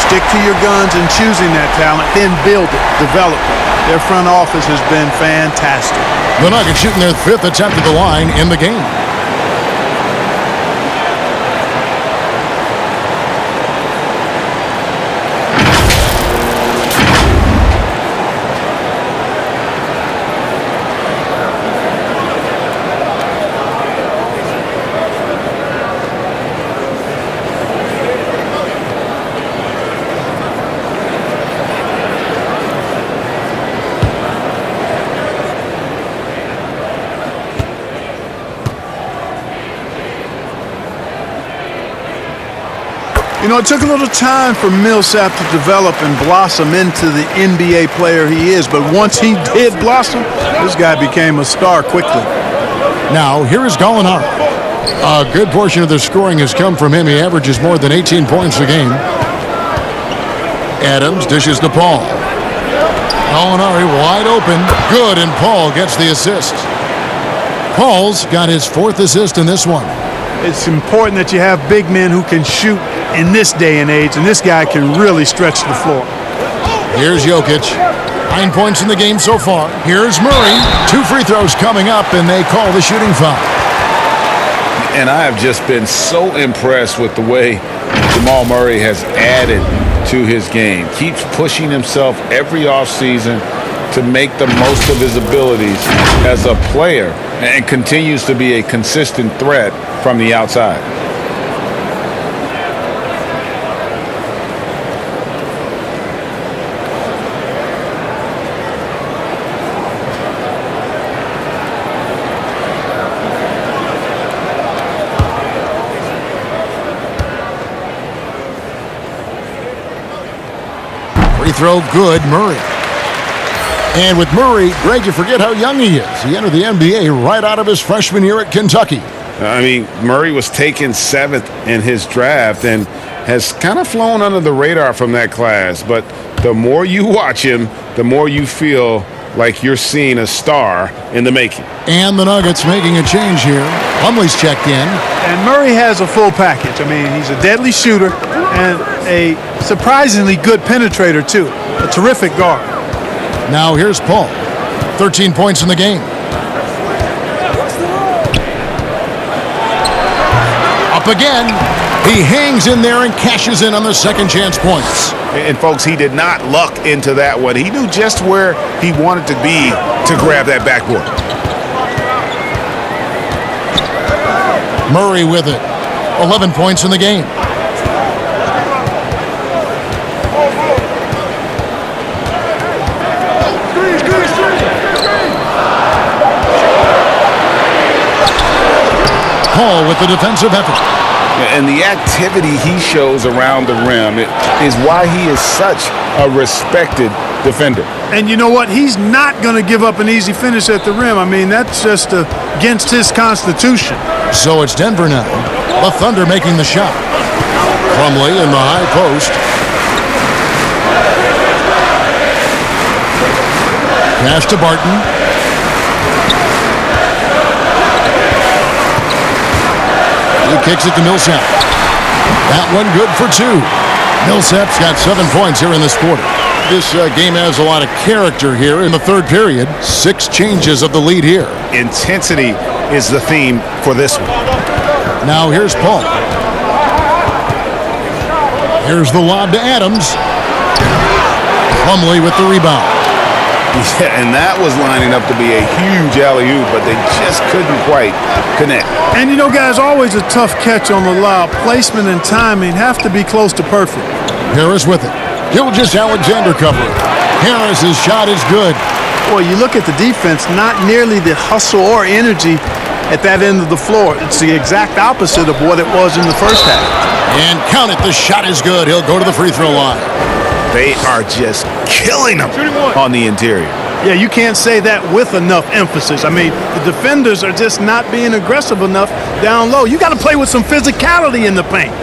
stick to your guns in choosing that talent, then build it, develop it. Their front office has been fantastic. The Nuggets shooting their 5th attempt at the line in the game. You know, it took a little time for Millsap to develop and blossom into the NBA player he is, but once he did blossom, this guy became a star quickly. Now, here is Gallinari. A good portion of their scoring has come from him. He averages more than 18 points a game. Adams dishes to Paul. Gallinari wide open. Good, and Paul gets the assist. Paul's got his 4th assist in this one. It's important that you have big men who can shoot in this day and age, and this guy can really stretch the floor. Here's Jokic. 9 points in the game so far. Here's Murray. 2 free throws coming up, and they call the shooting foul. And I have just been so impressed with the way Jamal Murray has added to his game. Keeps pushing himself every offseason to make the most of his abilities as a player and continues to be a consistent threat from the outside. Free throw good, Murray. And with Murray, Greg, you forget how young he is. He entered the NBA right out of his freshman year at Kentucky. I mean, Murray was taken 7th in his draft and has kind of flown under the radar from that class. But the more you watch him, the more you feel like you're seeing a star in the making. And the Nuggets making a change here. Plumlee's checked in. And Murray has a full package. I mean, he's a deadly shooter and a surprisingly good penetrator, too. A terrific guard. Now here's Paul. 13 points in the game. Up again. He hangs in there and cashes in on the second chance points. And folks, he did not luck into that one. He knew just where he wanted to be to grab that backboard. Murray with it. 11 points in the game. Paul with the defensive effort. And the activity he shows around the rim is why he is such a respected defender. And you know what? He's not going to give up an easy finish at the rim. I mean, that's just against his constitution. So it's Denver now. The Thunder making the shot. Plumlee in the high post. Pass to Barton. He kicks it to Millsap. That one good for two. Millsap's got 7 points here in this quarter. This game has a lot of character here in the third period. 6 changes of the lead here. Intensity is the theme for this one. Now here's Paul. Here's the lob to Adams. Plumlee with the rebound. Yeah, and that was lining up to be a huge alley-oop, but they just couldn't quite connect. And you know, guys, always a tough catch on the lob. Placement and timing have to be close to perfect. Harris with it. Gilgeous-Alexander covering. Harris's shot is good. Boy, you look at the defense, not nearly the hustle or energy at that end of the floor. It's the exact opposite of what it was in the first half. And count it, the shot is good. He'll go to the free throw line. They are just killing them on the interior. Yeah, you can't say that with enough emphasis. I mean, the defenders are just not being aggressive enough down low. You got to play with some physicality in the paint.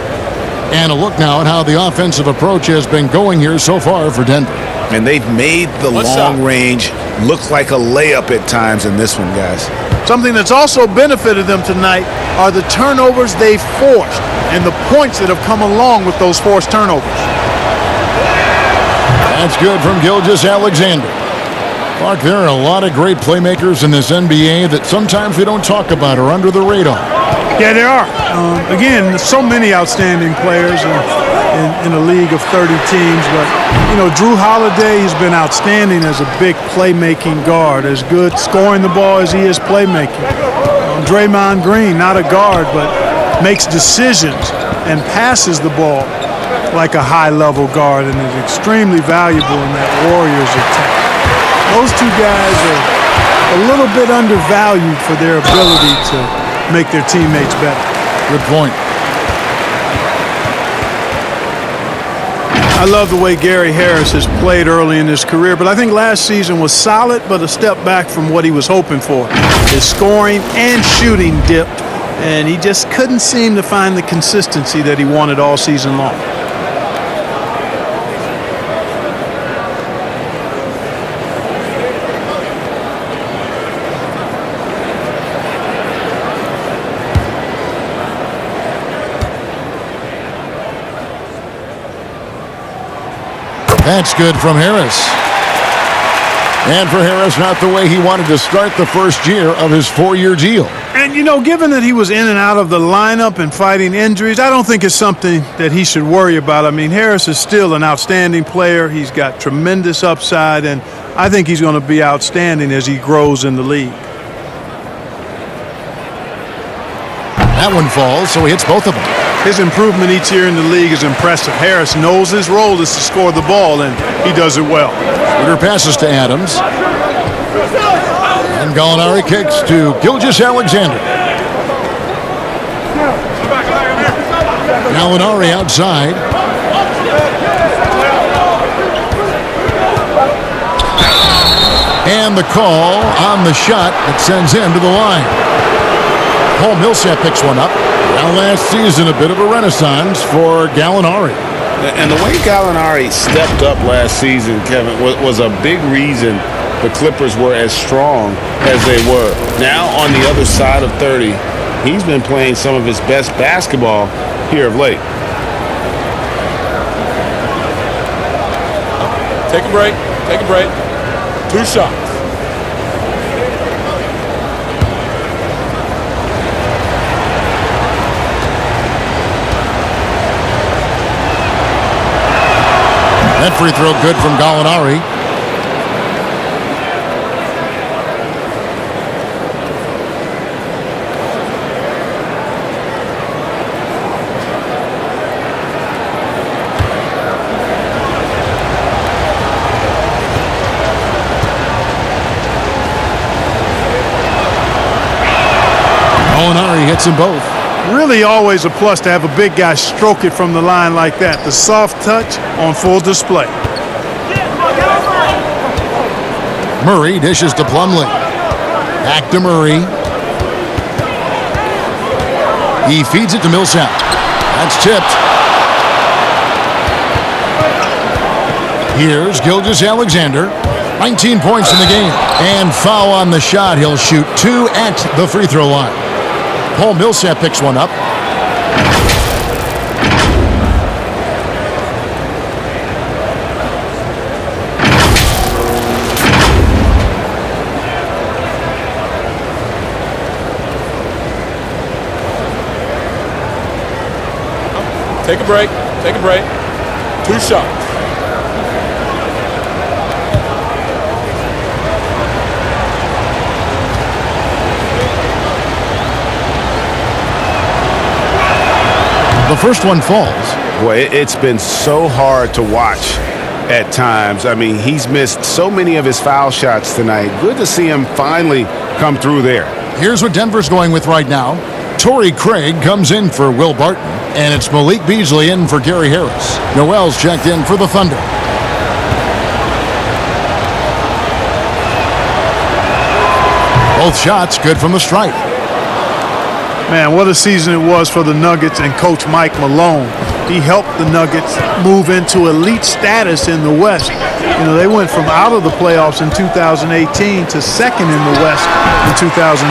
And a look now at how the offensive approach has been going here so far for Denver. And they've made the long range look like a layup at times in this one, guys. Something that's also benefited them tonight are the turnovers they've forced and the points that have come along with those forced turnovers. That's good from Gilgeous-Alexander. Clark, there are a lot of great playmakers in this NBA that sometimes we don't talk about or under the radar. Yeah, there are. Again, so many outstanding players in a league of 30 teams. But, you know, Drew Holiday has been outstanding as a big playmaking guard, as good scoring the ball as he is playmaking. Draymond Green, not a guard, but makes decisions and passes the ball like a high-level guard and is extremely valuable in that Warriors attack. Those two guys are a little bit undervalued for their ability to make their teammates better. Good point. I love the way Gary Harris has played early in his career, but I think last season was solid, but a step back from what he was hoping for. His scoring and shooting dipped, and he just couldn't seem to find the consistency that he wanted all season long. That's good from Harris. And for Harris, not the way he wanted to start the first year of his 4-year deal. And, you know, given that he was in and out of the lineup and fighting injuries, I don't think it's something that he should worry about. I mean, Harris is still an outstanding player. He's got tremendous upside, and I think he's going to be outstanding as he grows in the league. That one falls, so he hits both of them. His improvement each year in the league is impressive. Harris knows his role is to score the ball, and he does it well. Scooter passes to Adams. And Gallinari kicks to Gilgeous-Alexander. Gallinari outside. And the call on the shot that sends him to the line. Paul Millsap picks one up. Now last season, a bit of a renaissance for Gallinari. And the way Gallinari stepped up last season, Kevin, was a big reason the Clippers were as strong as they were. Now on the other side of 30, he's been playing some of his best basketball here of late. Take a break. Take a break. 2 shots. That free throw good from Gallinari. Gallinari hits them both. Really always a plus to have a big guy stroke it from the line like that. The soft touch on full display. Murray dishes to Plumlee. Back to Murray. He feeds it to Millsap. That's tipped. Here's Gilgeous-Alexander. 19 points in the game. And foul on the shot. He'll shoot 2 at the free throw line. Paul Millsap picks one up. Take a break. Take a break. 2 shots. The first one falls. Boy, it's been so hard to watch at times. I mean, he's missed so many of his foul shots tonight. Good to see him finally come through there. Here's what Denver's going with right now. Torrey Craig comes in for Will Barton, and it's Malik Beasley in for Gary Harris. Noel's checked in for the Thunder. Both shots good from the stripe. Man, what a season it was for the Nuggets and Coach Mike Malone. He helped the Nuggets move into elite status in the West. You know, they went from out of the playoffs in 2018 to second in the West in 2019.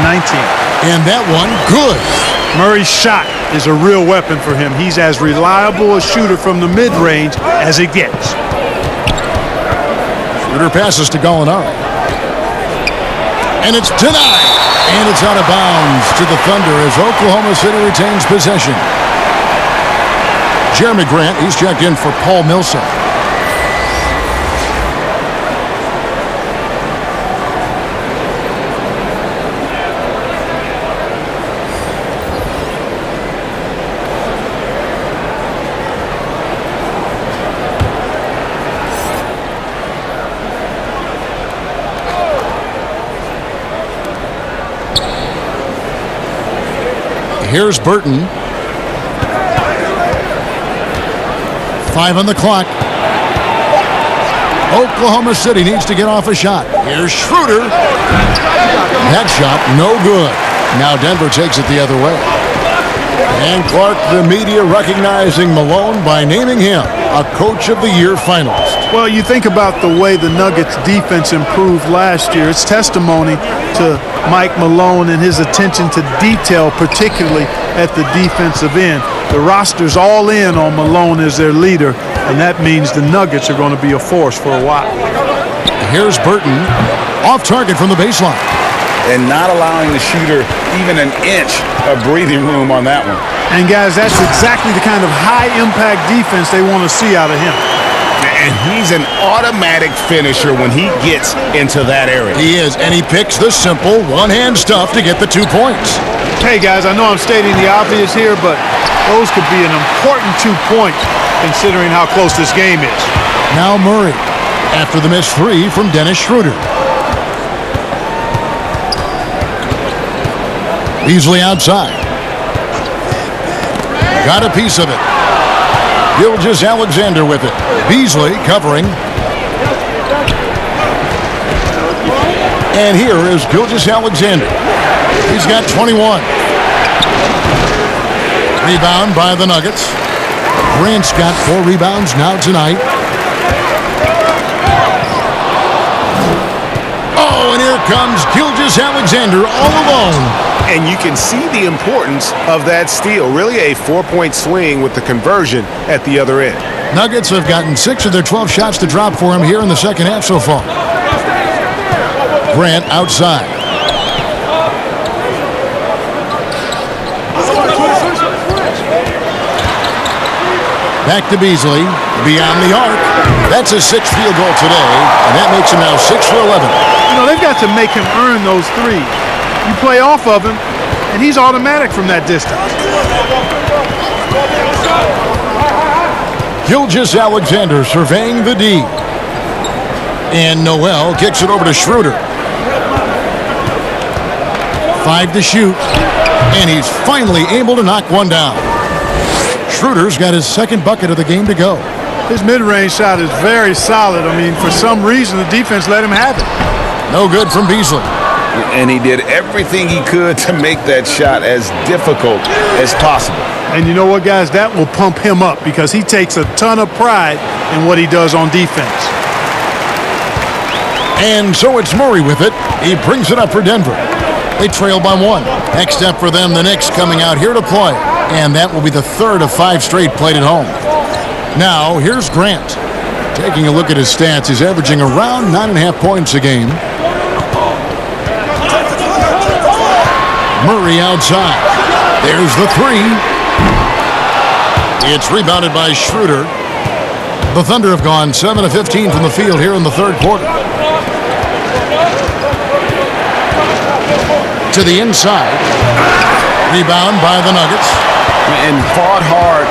And that one, good. Murray's shot is a real weapon for him. He's as reliable a shooter from the mid-range as it gets. Shooter passes to Gallinari. And it's denied. And it's out of bounds to the Thunder as Oklahoma City retains possession. Jeremy Grant, he's checked in for Paul Millsap. Here's Burton. 5 on the clock. Oklahoma City needs to get off a shot. Here's Schroeder. That shot, no good. Now Denver takes it the other way. And Clark, the media recognizing Malone by naming him a Coach of the Year finalist. Well, you think about the way the Nuggets defense improved last year. It's testimony to Mike Malone and his attention to detail, particularly at the defensive end. The roster's all in on Malone as their leader, and that means the Nuggets are going to be a force for a while. Here's Burton, off target from the baseline. And not allowing the shooter even an inch of breathing room on that one. And guys, that's exactly the kind of high-impact defense they want to see out of him. And he's an automatic finisher when he gets into that area. He is, and he picks the simple one-hand stuff to get the 2 points. Hey, guys, I know I'm stating the obvious here, but those could be an important 2 points considering how close this game is. Now Murray, after the missed 3 from Dennis Schroeder. Beasley outside. Got a piece of it. Gilgeous-Alexander with it. Beasley covering. And here is Gilgeous-Alexander. He's got 21. Rebound by the Nuggets. Grant's got 4 rebounds now tonight. Oh, and here comes Gilgeous-Alexander all alone. And you can see the importance of that steal. Really a 4-point swing with the conversion at the other end. Nuggets have gotten 6 of their 12 shots to drop for him here in the second half so far. Grant outside. Back to Beasley. Beyond the arc. That's his 6th field goal today, and that makes him now 6 for 11. You know, they've got to make him earn those threes. You play off of him, and he's automatic from that distance. Gilgeous-Alexander surveying the D. And Noel kicks it over to Schroeder. 5 to shoot. And he's finally able to knock one down. Schroeder's got his 2nd bucket of the game to go. His mid-range shot is very solid. I mean, for some reason, the defense let him have it. No good from Beasley. And he did everything he could to make that shot as difficult as possible. And you know what, guys? That will pump him up because he takes a ton of pride in what he does on defense. And so it's Murray with it. He brings it up for Denver. They trail by 1. Next step for them, the Knicks coming out here to play. And that will be the 3rd of 5 straight played at home. Now, here's Grant. Taking a look at his stats, he's averaging around 9.5 points a game. Murray outside. There's the 3. It's rebounded by Schroeder. The Thunder have gone 7 of 15 from the field here in the 3rd quarter. To the inside. Rebound by the Nuggets. And fought hard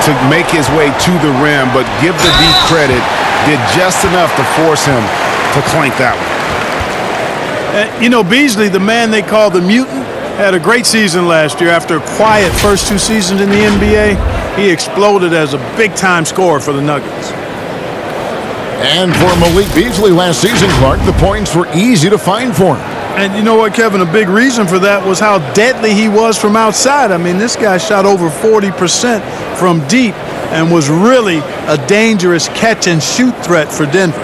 to make his way to the rim, but give the D credit, did just enough to force him to clank that one. You know, Beasley, the man they call the mutant, had a great season last year. After a quiet first 2 seasons in the NBA, he exploded as a big-time scorer for the Nuggets. And for Malik Beasley last season, Clark, the points were easy to find for him. And you know what, Kevin? A big reason for that was how deadly he was from outside. I mean, this guy shot over 40% from deep and was really a dangerous catch-and-shoot threat for Denver.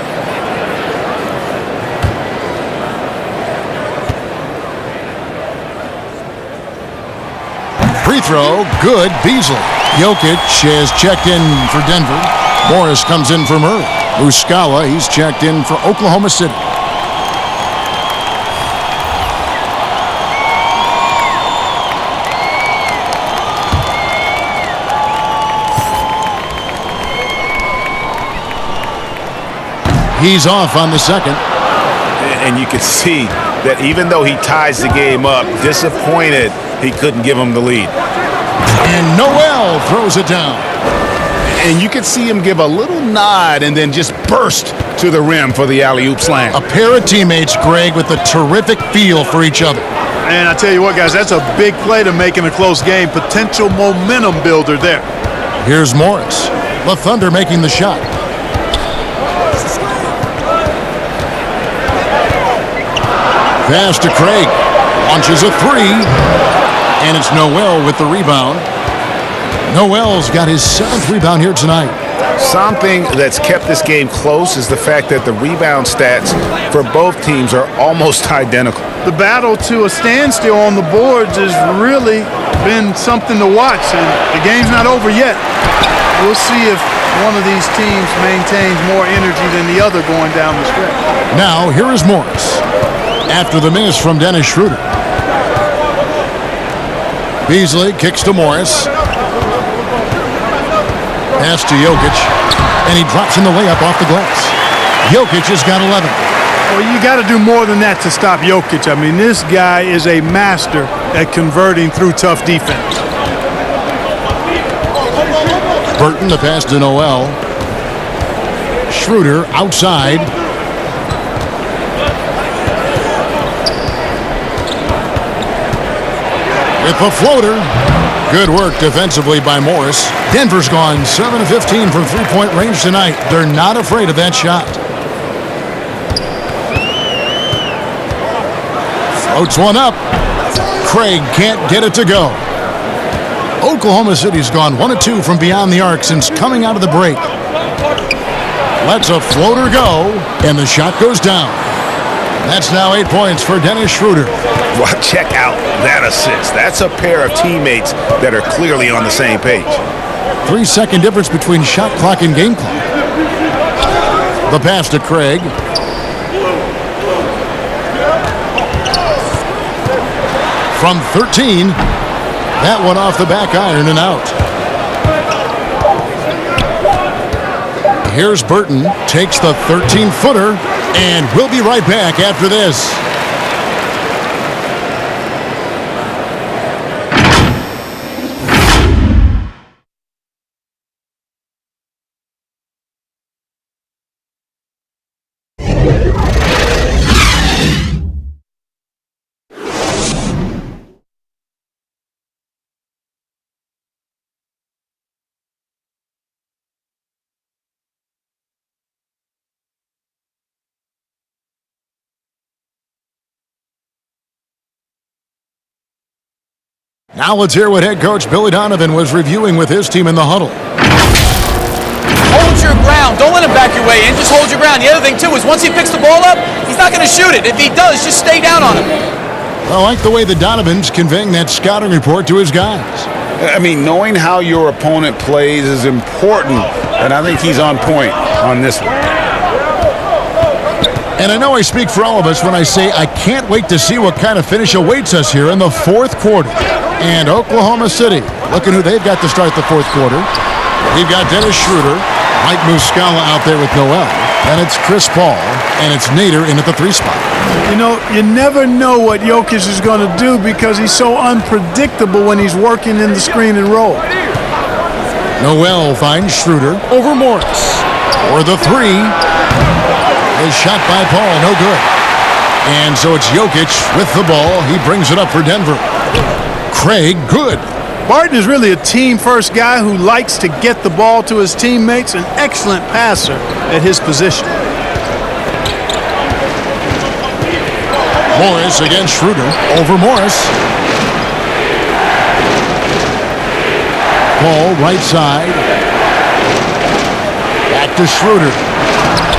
Free throw, good, Beasley. Jokic has checked in for Denver. Morris comes in for Murray. Muscala, he's checked in for Oklahoma City. He's off on the 2nd. And you can see that even though he ties the game up, disappointed he couldn't give him the lead. And Noel throws it down. And you can see him give a little nod and then just burst to the rim for the alley-oop slam. A pair of teammates, Greg, with a terrific feel for each other. And I tell you what, guys, that's a big play to make in a close game. Potential momentum builder there. Here's Morris. The Thunder making the shot. Pass to Craig. Launches a 3. And it's Noel with the rebound. Noel's got his 7th rebound here tonight. Something that's kept this game close is the fact that the rebound stats for both teams are almost identical. The battle to a standstill on the boards has really been something to watch, and the game's not over yet. We'll see if one of these teams maintains more energy than the other going down the stretch. Now, here is Morris. After the miss from Dennis Schroeder. Beasley kicks to Morris. Pass to Jokic. And he drops in the layup off the glass. Jokic has got 11. Well, you got to do more than that to stop Jokic. I mean, this guy is a master at converting through tough defense. Burton, the pass to Noel. Schroeder outside. With the floater. Good work defensively by Morris. Denver's gone 7 of 15 from three-point range tonight. They're not afraid of that shot. Floats one up. Craig can't get it to go. Oklahoma City's gone 1 of 2 from beyond the arc since coming out of the break. Lets a floater go, and the shot goes down. That's now 8 points for Dennis Schroeder. Well, check out that assist. That's a pair of teammates that are clearly on the same page. 3-second difference between shot clock and game clock. The pass to Craig. From 13, that one off the back iron and out. Here's Burton, takes the 13-footer, and we'll be right back after this. Now let's hear what head coach Billy Donovan was reviewing with his team in the huddle. Hold your ground. Don't let him back your way in. Just hold your ground. The other thing, too, is once he picks the ball up, he's not going to shoot it. If he does, just stay down on him. I like the way the Donovan's conveying that scouting report to his guys. I mean, knowing how your opponent plays is important, and I think he's on point on this one. And I know I speak for all of us when I say I can't wait to see what kind of finish awaits us here in the fourth quarter. And Oklahoma City, looking who they've got to start the fourth quarter. We've got Dennis Schroeder, Mike Muscala out there with Noel. And it's Chris Paul, and it's Nader in at the 3 spot. You know, you never know what Jokic is going to do because he's so unpredictable when he's working in the screen and roll. Noel finds Schroeder over Morris. For the 3. Is shot by Paul, no good. And so it's Jokic with the ball. He brings it up for Denver. Craig, good. Barton is really a team-first guy who likes to get the ball to his teammates, an excellent passer at his position. Morris against Schroeder, over Morris. Paul, right side. Back to Schroeder.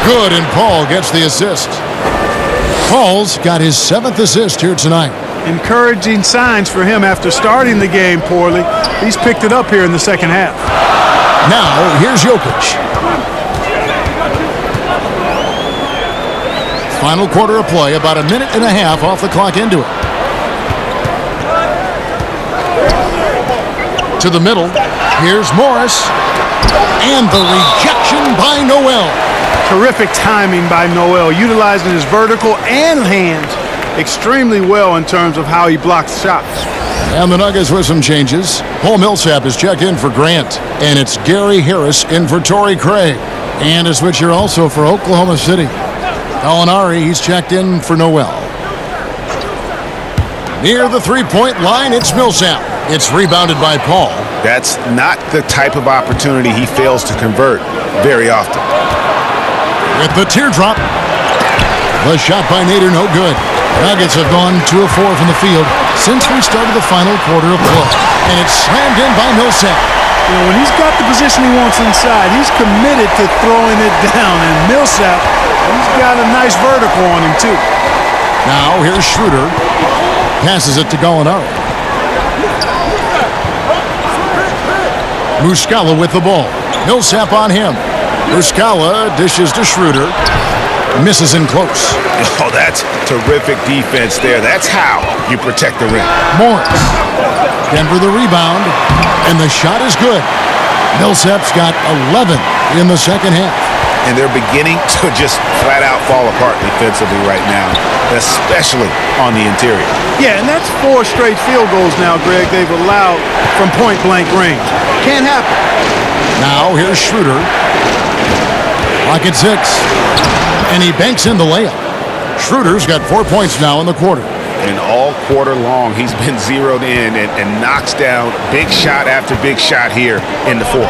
Good, and Paul gets the assist. Paul's got his 7th assist here tonight. Encouraging signs for him after starting the game poorly. He's picked it up here in the second half. Now, here's Jokic. Final quarter of play, about a minute and a half off the clock into it. To the middle, here's Morris. And the rejection by Noel. Terrific timing by Noel, utilizing his vertical and hands extremely well in terms of how he blocks shots. And the Nuggets with some changes. Paul Millsap is checked in for Grant, and it's Gary Harris in for Torrey Craig. And a switch here also for Oklahoma City. Gallinari, he's checked in for Noel. Near the 3-point line, it's Millsap. It's rebounded by Paul. That's not the type of opportunity he fails to convert very often. With the teardrop. The shot by Nader, no good. Nuggets have gone 2 of 4 from the field since we started the final quarter of play. And it's slammed in by Millsap. You know, when he's got the position he wants inside, he's committed to throwing it down. And Millsap, he's got a nice vertical on him, too. Now, here's Schroeder. Passes it to Gallinari. Muscala with the ball. Millsap on him. Muscala dishes to Schroeder. Misses in close. Oh, that's terrific defense there. That's how you protect the rim. Morris. Denver the rebound. And the shot is good. Millsap's got 11 in the second half. And they're beginning to just flat out fall apart defensively right now, especially on the interior. Yeah, and that's 4 straight field goals now, Greg, they've allowed from point-blank range. Can't happen. Now here's Schroeder. Clock at 6. And he banks in the layup. Schroeder's got 4 points now in the quarter. And all quarter long, he's been zeroed in and knocks down big shot after big shot here in the fourth.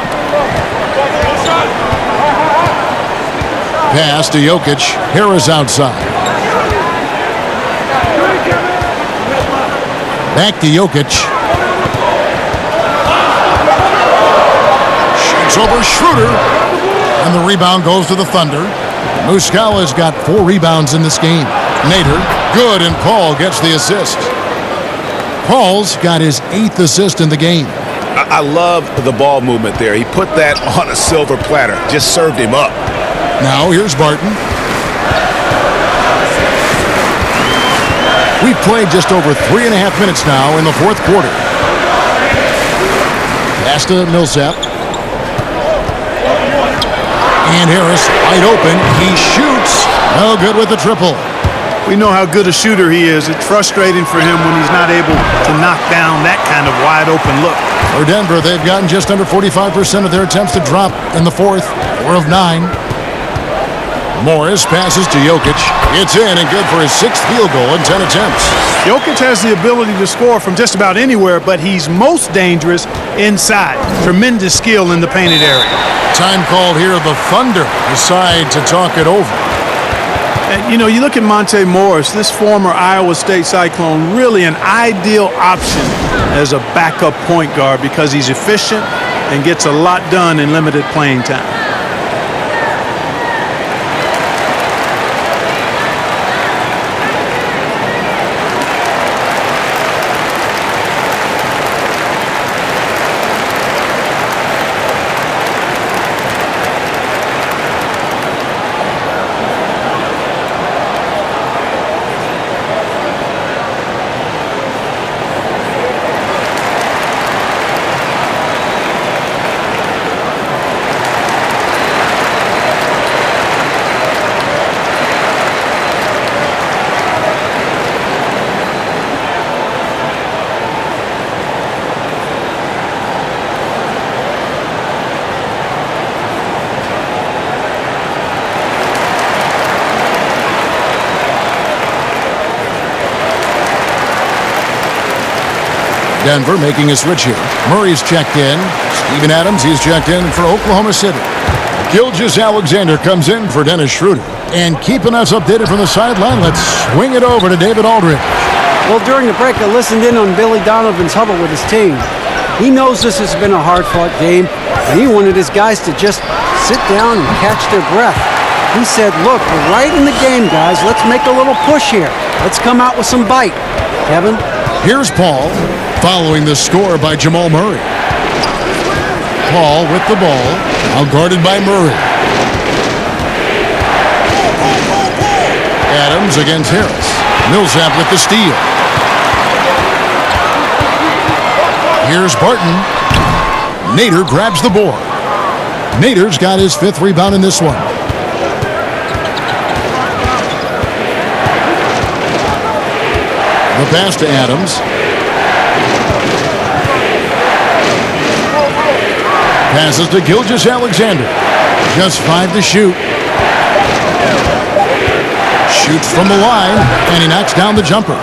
Pass to Jokic. Harris outside. Back to Jokic. Shoots over Schroeder. And the rebound goes to the Thunder. Muscala's got 4 rebounds in this game. Nader, good, and Paul gets the assist. Paul's got his 8th assist in the game. I love the ball movement there. He put that on a silver platter. Just served him up. Now here's Barton. We've played just over 3.5 minutes now in the 4th quarter. Pass to Millsap. And Harris wide open. He shoots. No good with the triple. We know how good a shooter he is. It's frustrating for him when he's not able to knock down that kind of wide open look. For Denver, they've gotten just under 45% of their attempts to drop in the 4th. 4 of 9. Morris passes to Jokic. It's in and good for his 6th field goal in 10 attempts. Jokic has the ability to score from just about anywhere, but he's most dangerous inside. Tremendous skill in the painted area. Time called here. The Thunder decide to talk it over. And, you know, you look at Monte Morris, this former Iowa State Cyclone, really an ideal option as a backup point guard because he's efficient and gets a lot done in limited playing time. Denver making a switch here. Murray's checked in. Steven Adams, he's checked in for Oklahoma City. Gilgeous-Alexander comes in for Dennis Schroeder. And keeping us updated from the sideline, let's swing it over to David Aldridge. Well, during the break, I listened in on Billy Donovan's huddle with his team. He knows this has been a hard-fought game, and he wanted his guys to just sit down and catch their breath. He said, look, we're right in the game, guys. Let's make a little push here. Let's come out with some bite. Kevin? Here's Paul, following the score by Jamal Murray. Paul with the ball, now guarded by Murray. Adams against Harris. Millsap with the steal. Here's Barton. Nader grabs the board. Nader's got his 5th rebound in this one. The pass to Adams. Passes to Gilgeous-Alexander. Just 5 to shoot. Shoots from the line, and he knocks down the jumper.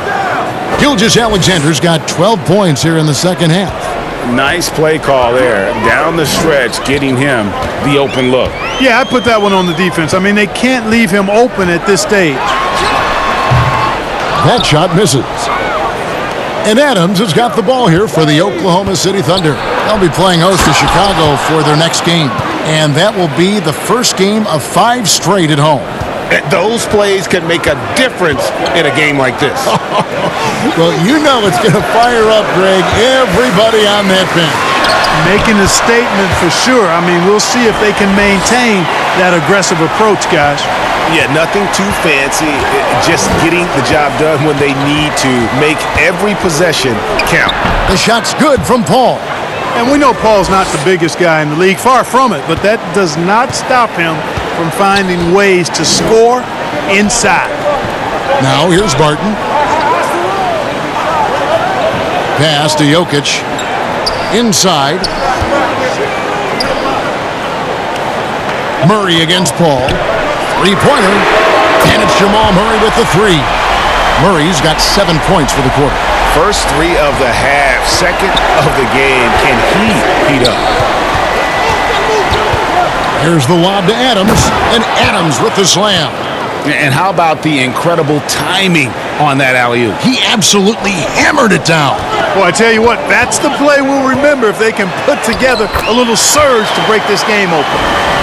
Gilgeous-Alexander's got 12 points here in the second half. Nice play call there. Down the stretch, getting him the open look. Yeah, I put that one on the defense. I mean, they can't leave him open at this stage. That shot misses. And Adams has got the ball here for the Oklahoma City Thunder. They'll be playing host to Chicago for their next game. And that will be the first game of 5 straight at home. Those plays can make a difference in a game like this. Well, you know it's going to fire up, Greg, everybody on that bench. Making a statement for sure. I mean, we'll see if they can maintain that aggressive approach, guys. Yeah, nothing too fancy. Just getting the job done when they need to. Make every possession count. The shot's good from Paul. And we know Paul's not the biggest guy in the league, far from it, but that does not stop him from finding ways to score inside. Now here's Barton. Pass to Jokic. Inside. Murray against Paul. Three-pointer. And it's Jamal Murray with the 3. Murray's got 7 points for the quarter. First 3 of the half, second of the game. Can he heat up? Here's the lob to Adams, and Adams with the slam. And how about the incredible timing on that alley-oop. He absolutely hammered it down. Boy, I tell you what, that's the play we'll remember if they can put together a little surge to break this game open.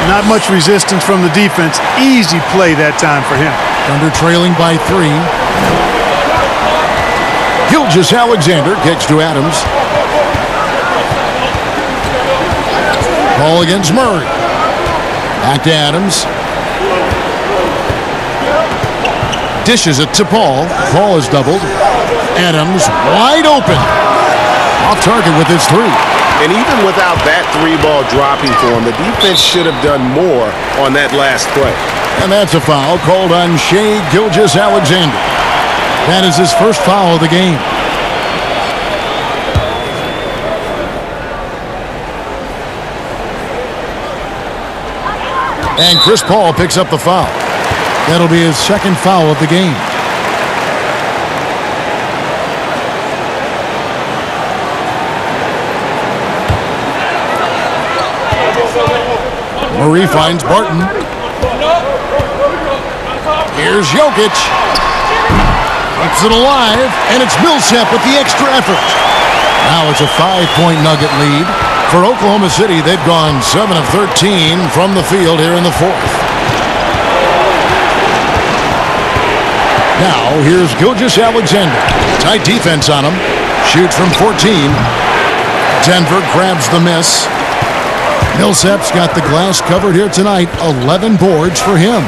Not much resistance from the defense. Easy play that time for him. Thunder trailing by 3. Gilgeous-Alexander kicks to Adams. Ball against Murray. Back to Adams. Dishes it to Paul. Paul is doubled. Adams wide open. Off target with his 3. And even without that 3-ball dropping for him, the defense should have done more on that last play. And that's a foul called on Shai Gilgeous-Alexander. That is his first foul of the game. And Chris Paul picks up the foul. That'll be his second foul of the game. Murray finds Barton. Here's Jokic. Keeps it alive, and it's Millsap with the extra effort. Now it's a 5-point Nugget lead. For Oklahoma City, they've gone 7 of 13 from the field here in the 4th. Now, here's Gilgeous-Alexander. Tight defense on him. Shoots from 14. Denver grabs the miss. Millsap's got the glass covered here tonight. 11 boards for him.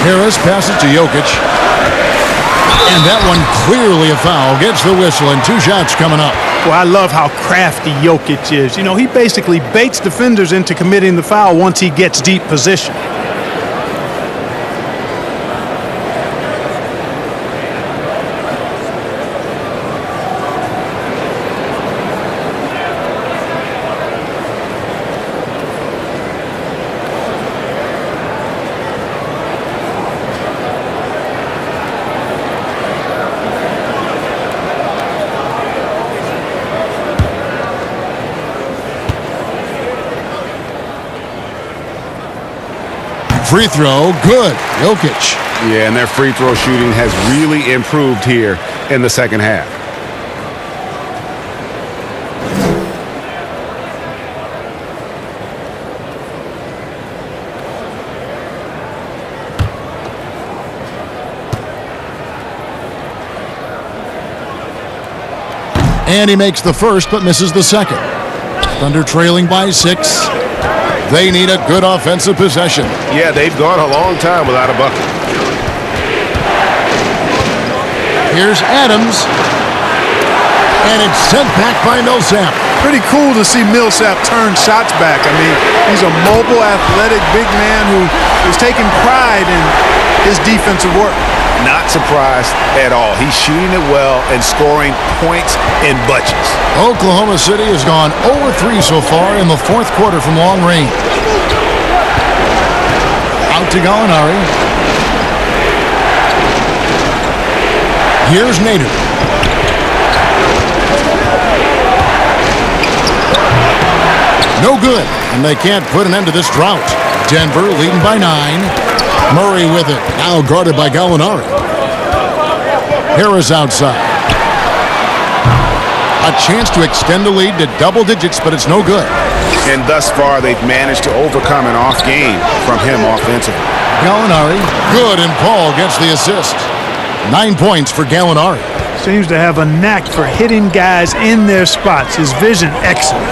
Harris passes to Jokic. And that one clearly a foul. Gets the whistle, and 2 shots coming up. Well, I love how crafty Jokic is. You know, he basically baits defenders into committing the foul once he gets deep position. Free throw, good. Jokic. Yeah, and their free throw shooting has really improved here in the second half. And he makes the first but misses the second. Thunder trailing by 6. They need a good offensive possession. Yeah, they've gone a long time without a bucket. Here's Adams. And it's sent back by Millsap. Pretty cool to see Millsap turn shots back. I mean, he's a mobile, athletic, big man who is taking pride in his defensive work. Not surprised at all. He's shooting it well and scoring points in bunches. Oklahoma City has gone 0-3 so far in the 4th quarter from long range. Out to Gallinari. Here's Nader. No good, and they can't put an end to this drought. Denver leading by 9. Murray with it, now guarded by Gallinari. Harris outside. A chance to extend the lead to double digits, but it's no good. And thus far, they've managed to overcome an off game from him offensively. Gallinari, good, and Paul gets the assist. 9 points for Gallinari. Seems to have a knack for hitting guys in their spots. His vision excellent.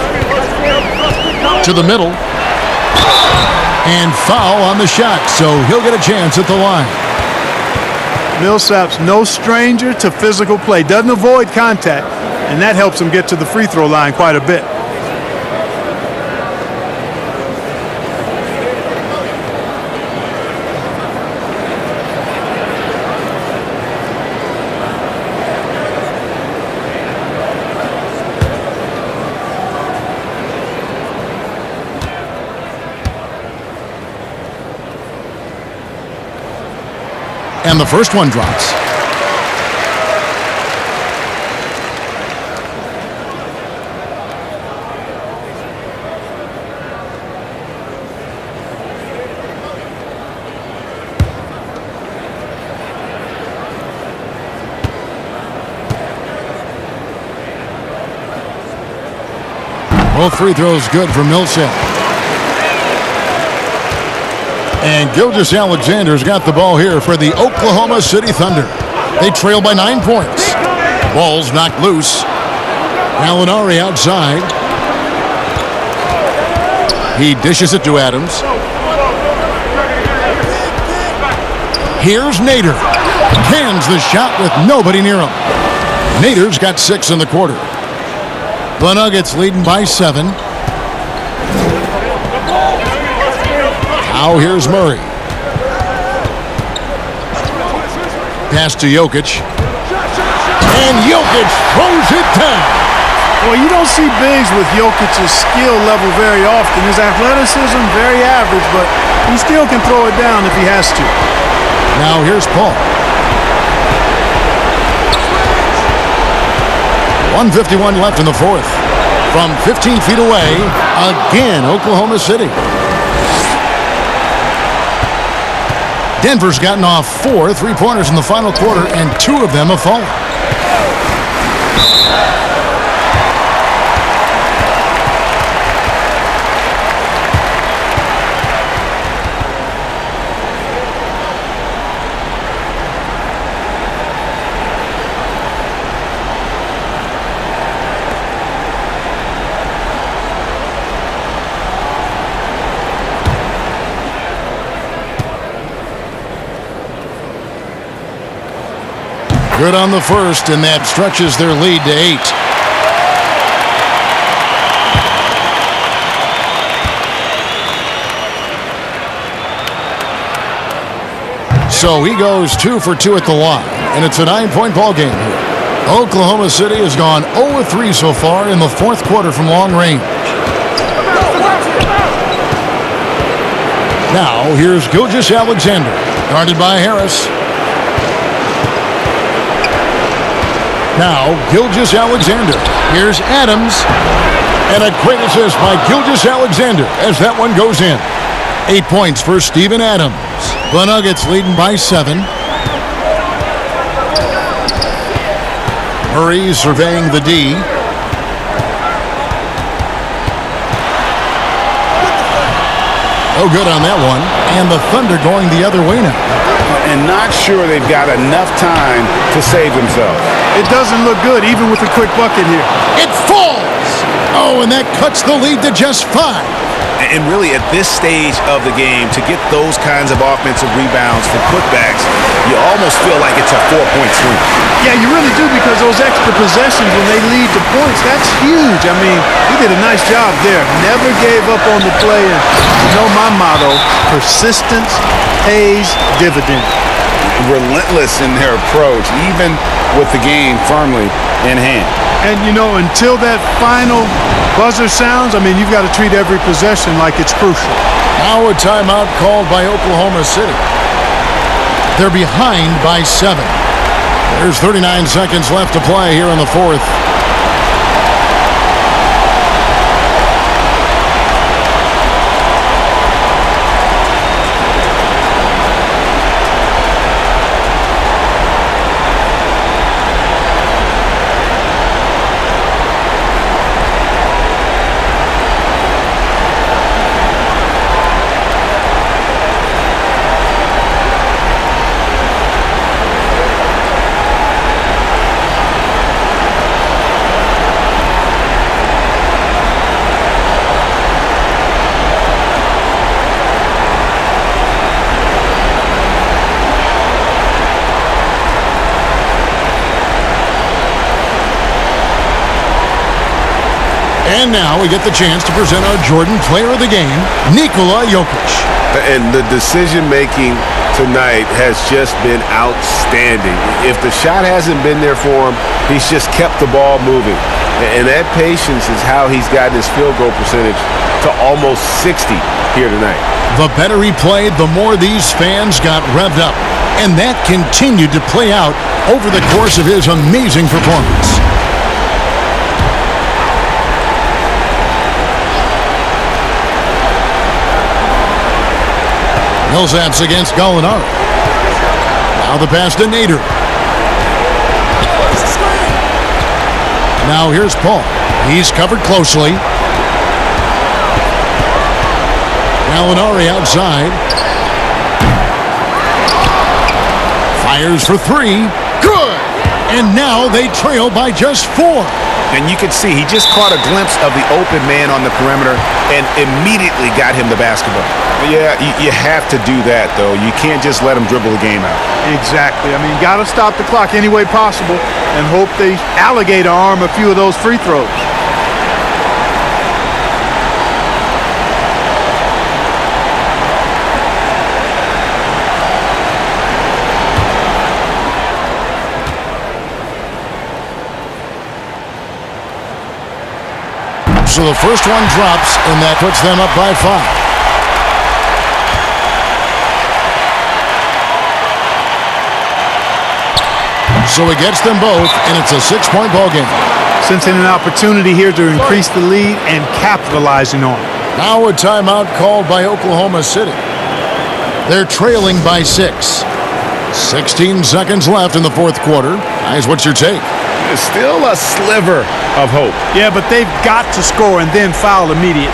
To the middle. And foul on the shot, so he'll get a chance at the line. Millsap's no stranger to physical play. Doesn't avoid contact, and that helps him get to the free throw line quite a bit. And the first one drops. Both free throws good for Millsap. And Gilgeous-Alexander's got the ball here for the Oklahoma City Thunder. They trail by 9 points. Ball's knocked loose. Gallinari outside. He dishes it to Adams. Here's Nader. Cans the shot with nobody near him. Nader's got 6 in the quarter. The Nuggets leading by 7. Now here's Murray. Pass to Jokic. And Jokic throws it down. Well, you don't see bigs with Jokic's skill level very often. His athleticism, very average, but he still can throw it down if he has to. Now here's Paul. 1:51 left in the fourth. From 15 feet away, again, Oklahoma City. Denver's gotten off 4 3-pointers in the final quarter, and 2 of them have fallen. Good on the first, and that stretches their lead to 8. So he goes 2 for 2 at the line, and it's a 9-point ball game here. Oklahoma City has gone 0-3 so far in the fourth quarter from long range. Now here's Gilgeous-Alexander, guarded by Harris. Now, Gilgeous-Alexander. Here's Adams. And a great assist by Gilgeous-Alexander as that one goes in. 8 points for Steven Adams. The Nuggets leading by 7. Murray surveying the D. Oh, good on that one. And the Thunder going the other way now. And not sure they've got enough time to save themselves. It doesn't look good, even with a quick bucket here. It falls! Oh, and that cuts the lead to just 5. And really, at this stage of the game, to get those kinds of offensive rebounds for putbacks, you almost feel like it's a 4-point swing. Yeah, you really do, because those extra possessions when they lead to points, that's huge. I mean, he did a nice job there. Never gave up on the play. And you know my motto, persistence pays dividends. Relentless in their approach, even with the game firmly in hand. And, you know, until that final buzzer sounds, I mean, you've got to treat every possession like it's crucial. Now a timeout called by Oklahoma City. They're behind by 7. There's 39 seconds left to play here in the fourth. And now we get the chance to present our Jordan Player of the Game, Nikola Jokic. And the decision-making tonight has just been outstanding. If the shot hasn't been there for him, he's just kept the ball moving. And that patience is how he's gotten his field goal percentage to almost 60 here tonight. The better he played, the more these fans got revved up. And that continued to play out over the course of his amazing performance. Millsap's against Gallinari. Now the pass to Nader. Now here's Paul. He's covered closely. Gallinari outside. Fires for three. Good! And now they trail by just 4. And you can see he just caught a glimpse of the open man on the perimeter and immediately got him the basketball. Yeah, you have to do that, though. You can't just let him dribble the game out. Exactly. I mean, got to stop the clock any way possible and hope they alligator arm a few of those free throws. So the first one drops, and that puts them up by 5. So it gets them both, and it's a 6-point ball game. Sensing an opportunity here to increase the lead and capitalizing on it. Now a timeout called by Oklahoma City. They're trailing by 6. 16 seconds left in the fourth quarter. Guys, what's your take? There's still a sliver of hope. Yeah, but they've got to score and then foul immediately.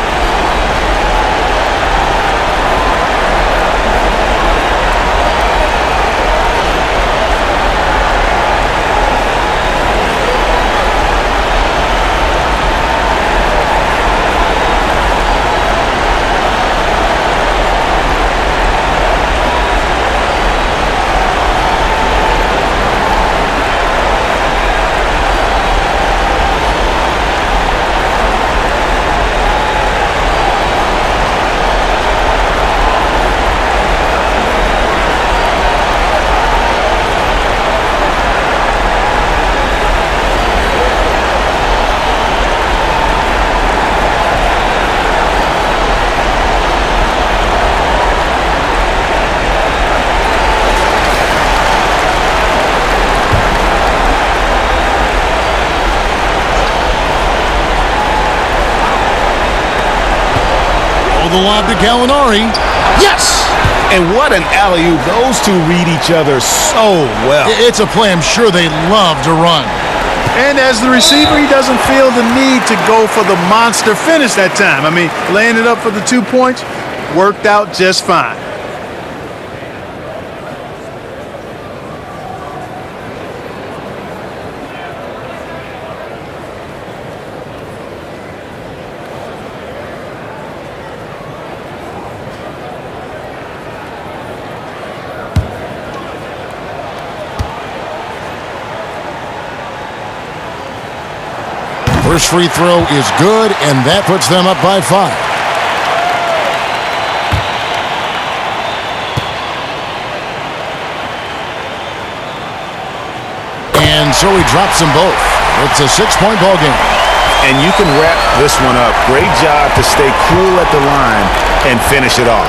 The lob to Gallinari. Yes! And what an alley-oop. Those two read each other so well. It's a play I'm sure they love to run. And as the receiver, he doesn't feel the need to go for the monster finish that time. I mean, laying it up for the 2 points worked out just fine. First free throw is good, and that puts them up by 5. And so he drops them both. It's a 6-point ball game. And you can wrap this one up. Great job to stay cool at the line and finish it off.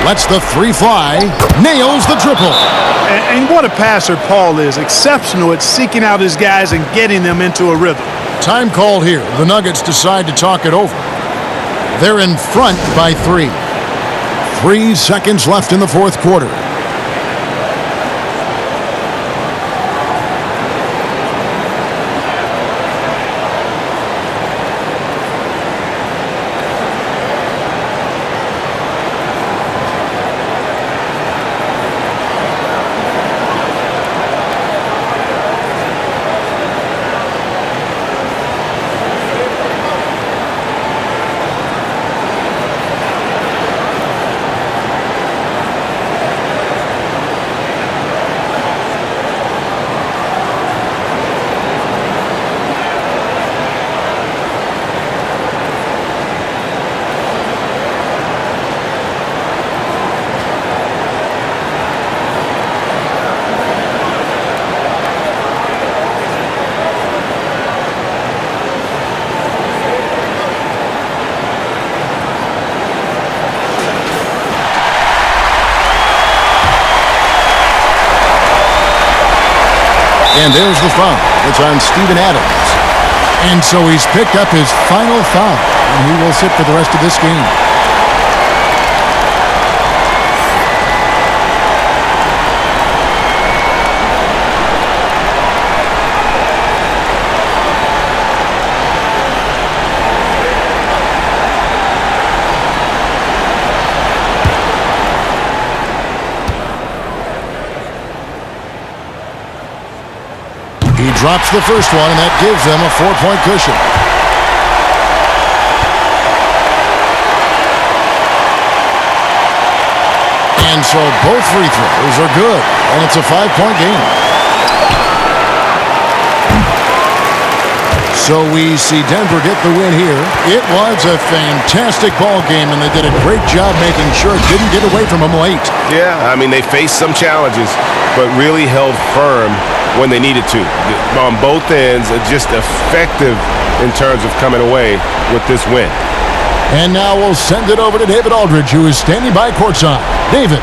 Lets the 3 fly. Nails the triple. And what a passer Paul is. Exceptional at seeking out his guys and getting them into a rhythm. Time called here. The Nuggets decide to talk it over. They're in front by 3. 3 seconds left in the fourth quarter. And there's the foul. It's on Steven Adams. And so he's picked up his final foul, and he will sit for the rest of this game. drops the first one, and that gives them a 4-point cushion. And so both free throws are good, and it's a 5-point game. So we see Denver get the win here. It was a fantastic ball game, and they did a great job making sure it didn't get away from them late. Yeah, I mean, they faced some challenges, but really held firm when they needed to. On both ends, just effective in terms of coming away with this win. And now we'll send it over to David Aldridge, who is standing by courtside. David.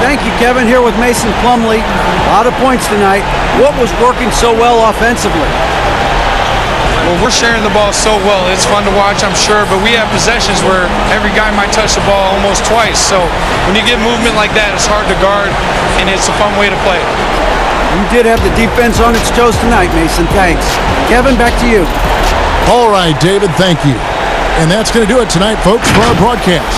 Thank you, Kevin. Here with Mason Plumlee. A lot of points tonight. What was working so well offensively? Well, we're sharing the ball so well. It's fun to watch, I'm sure, but we have possessions where every guy might touch the ball almost twice. So when you get movement like that, it's hard to guard, and it's a fun way to play. You did have the defense on its toes tonight, Mason. Thanks. Kevin, back to you. All right, David, thank you. And that's going to do it tonight, folks, for our broadcast.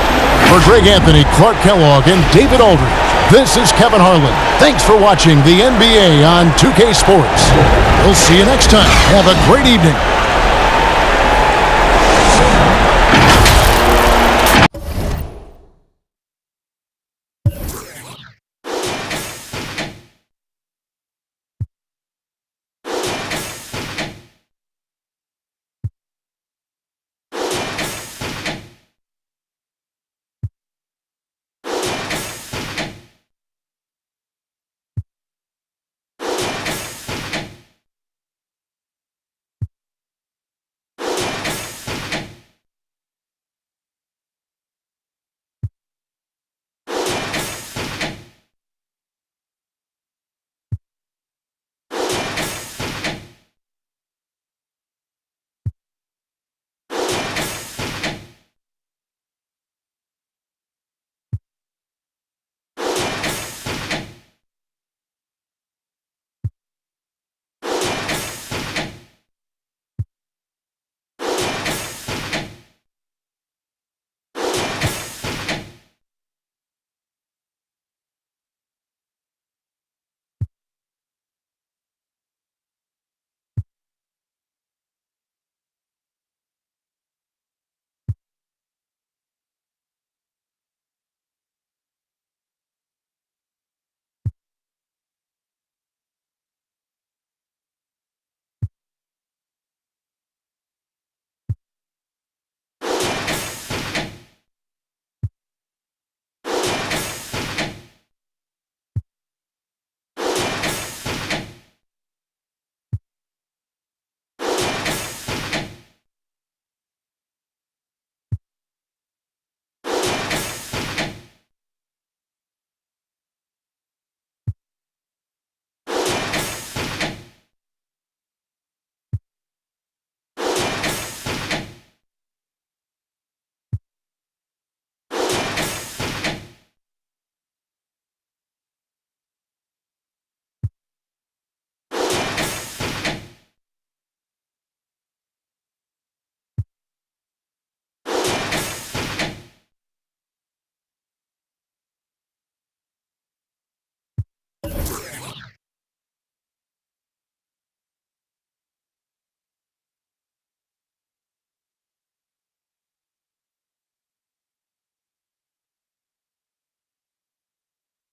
For Greg Anthony, Clark Kellogg, and David Aldridge, this is Kevin Harlan. Thanks for watching the NBA on 2K Sports. We'll see you next time. Have a great evening.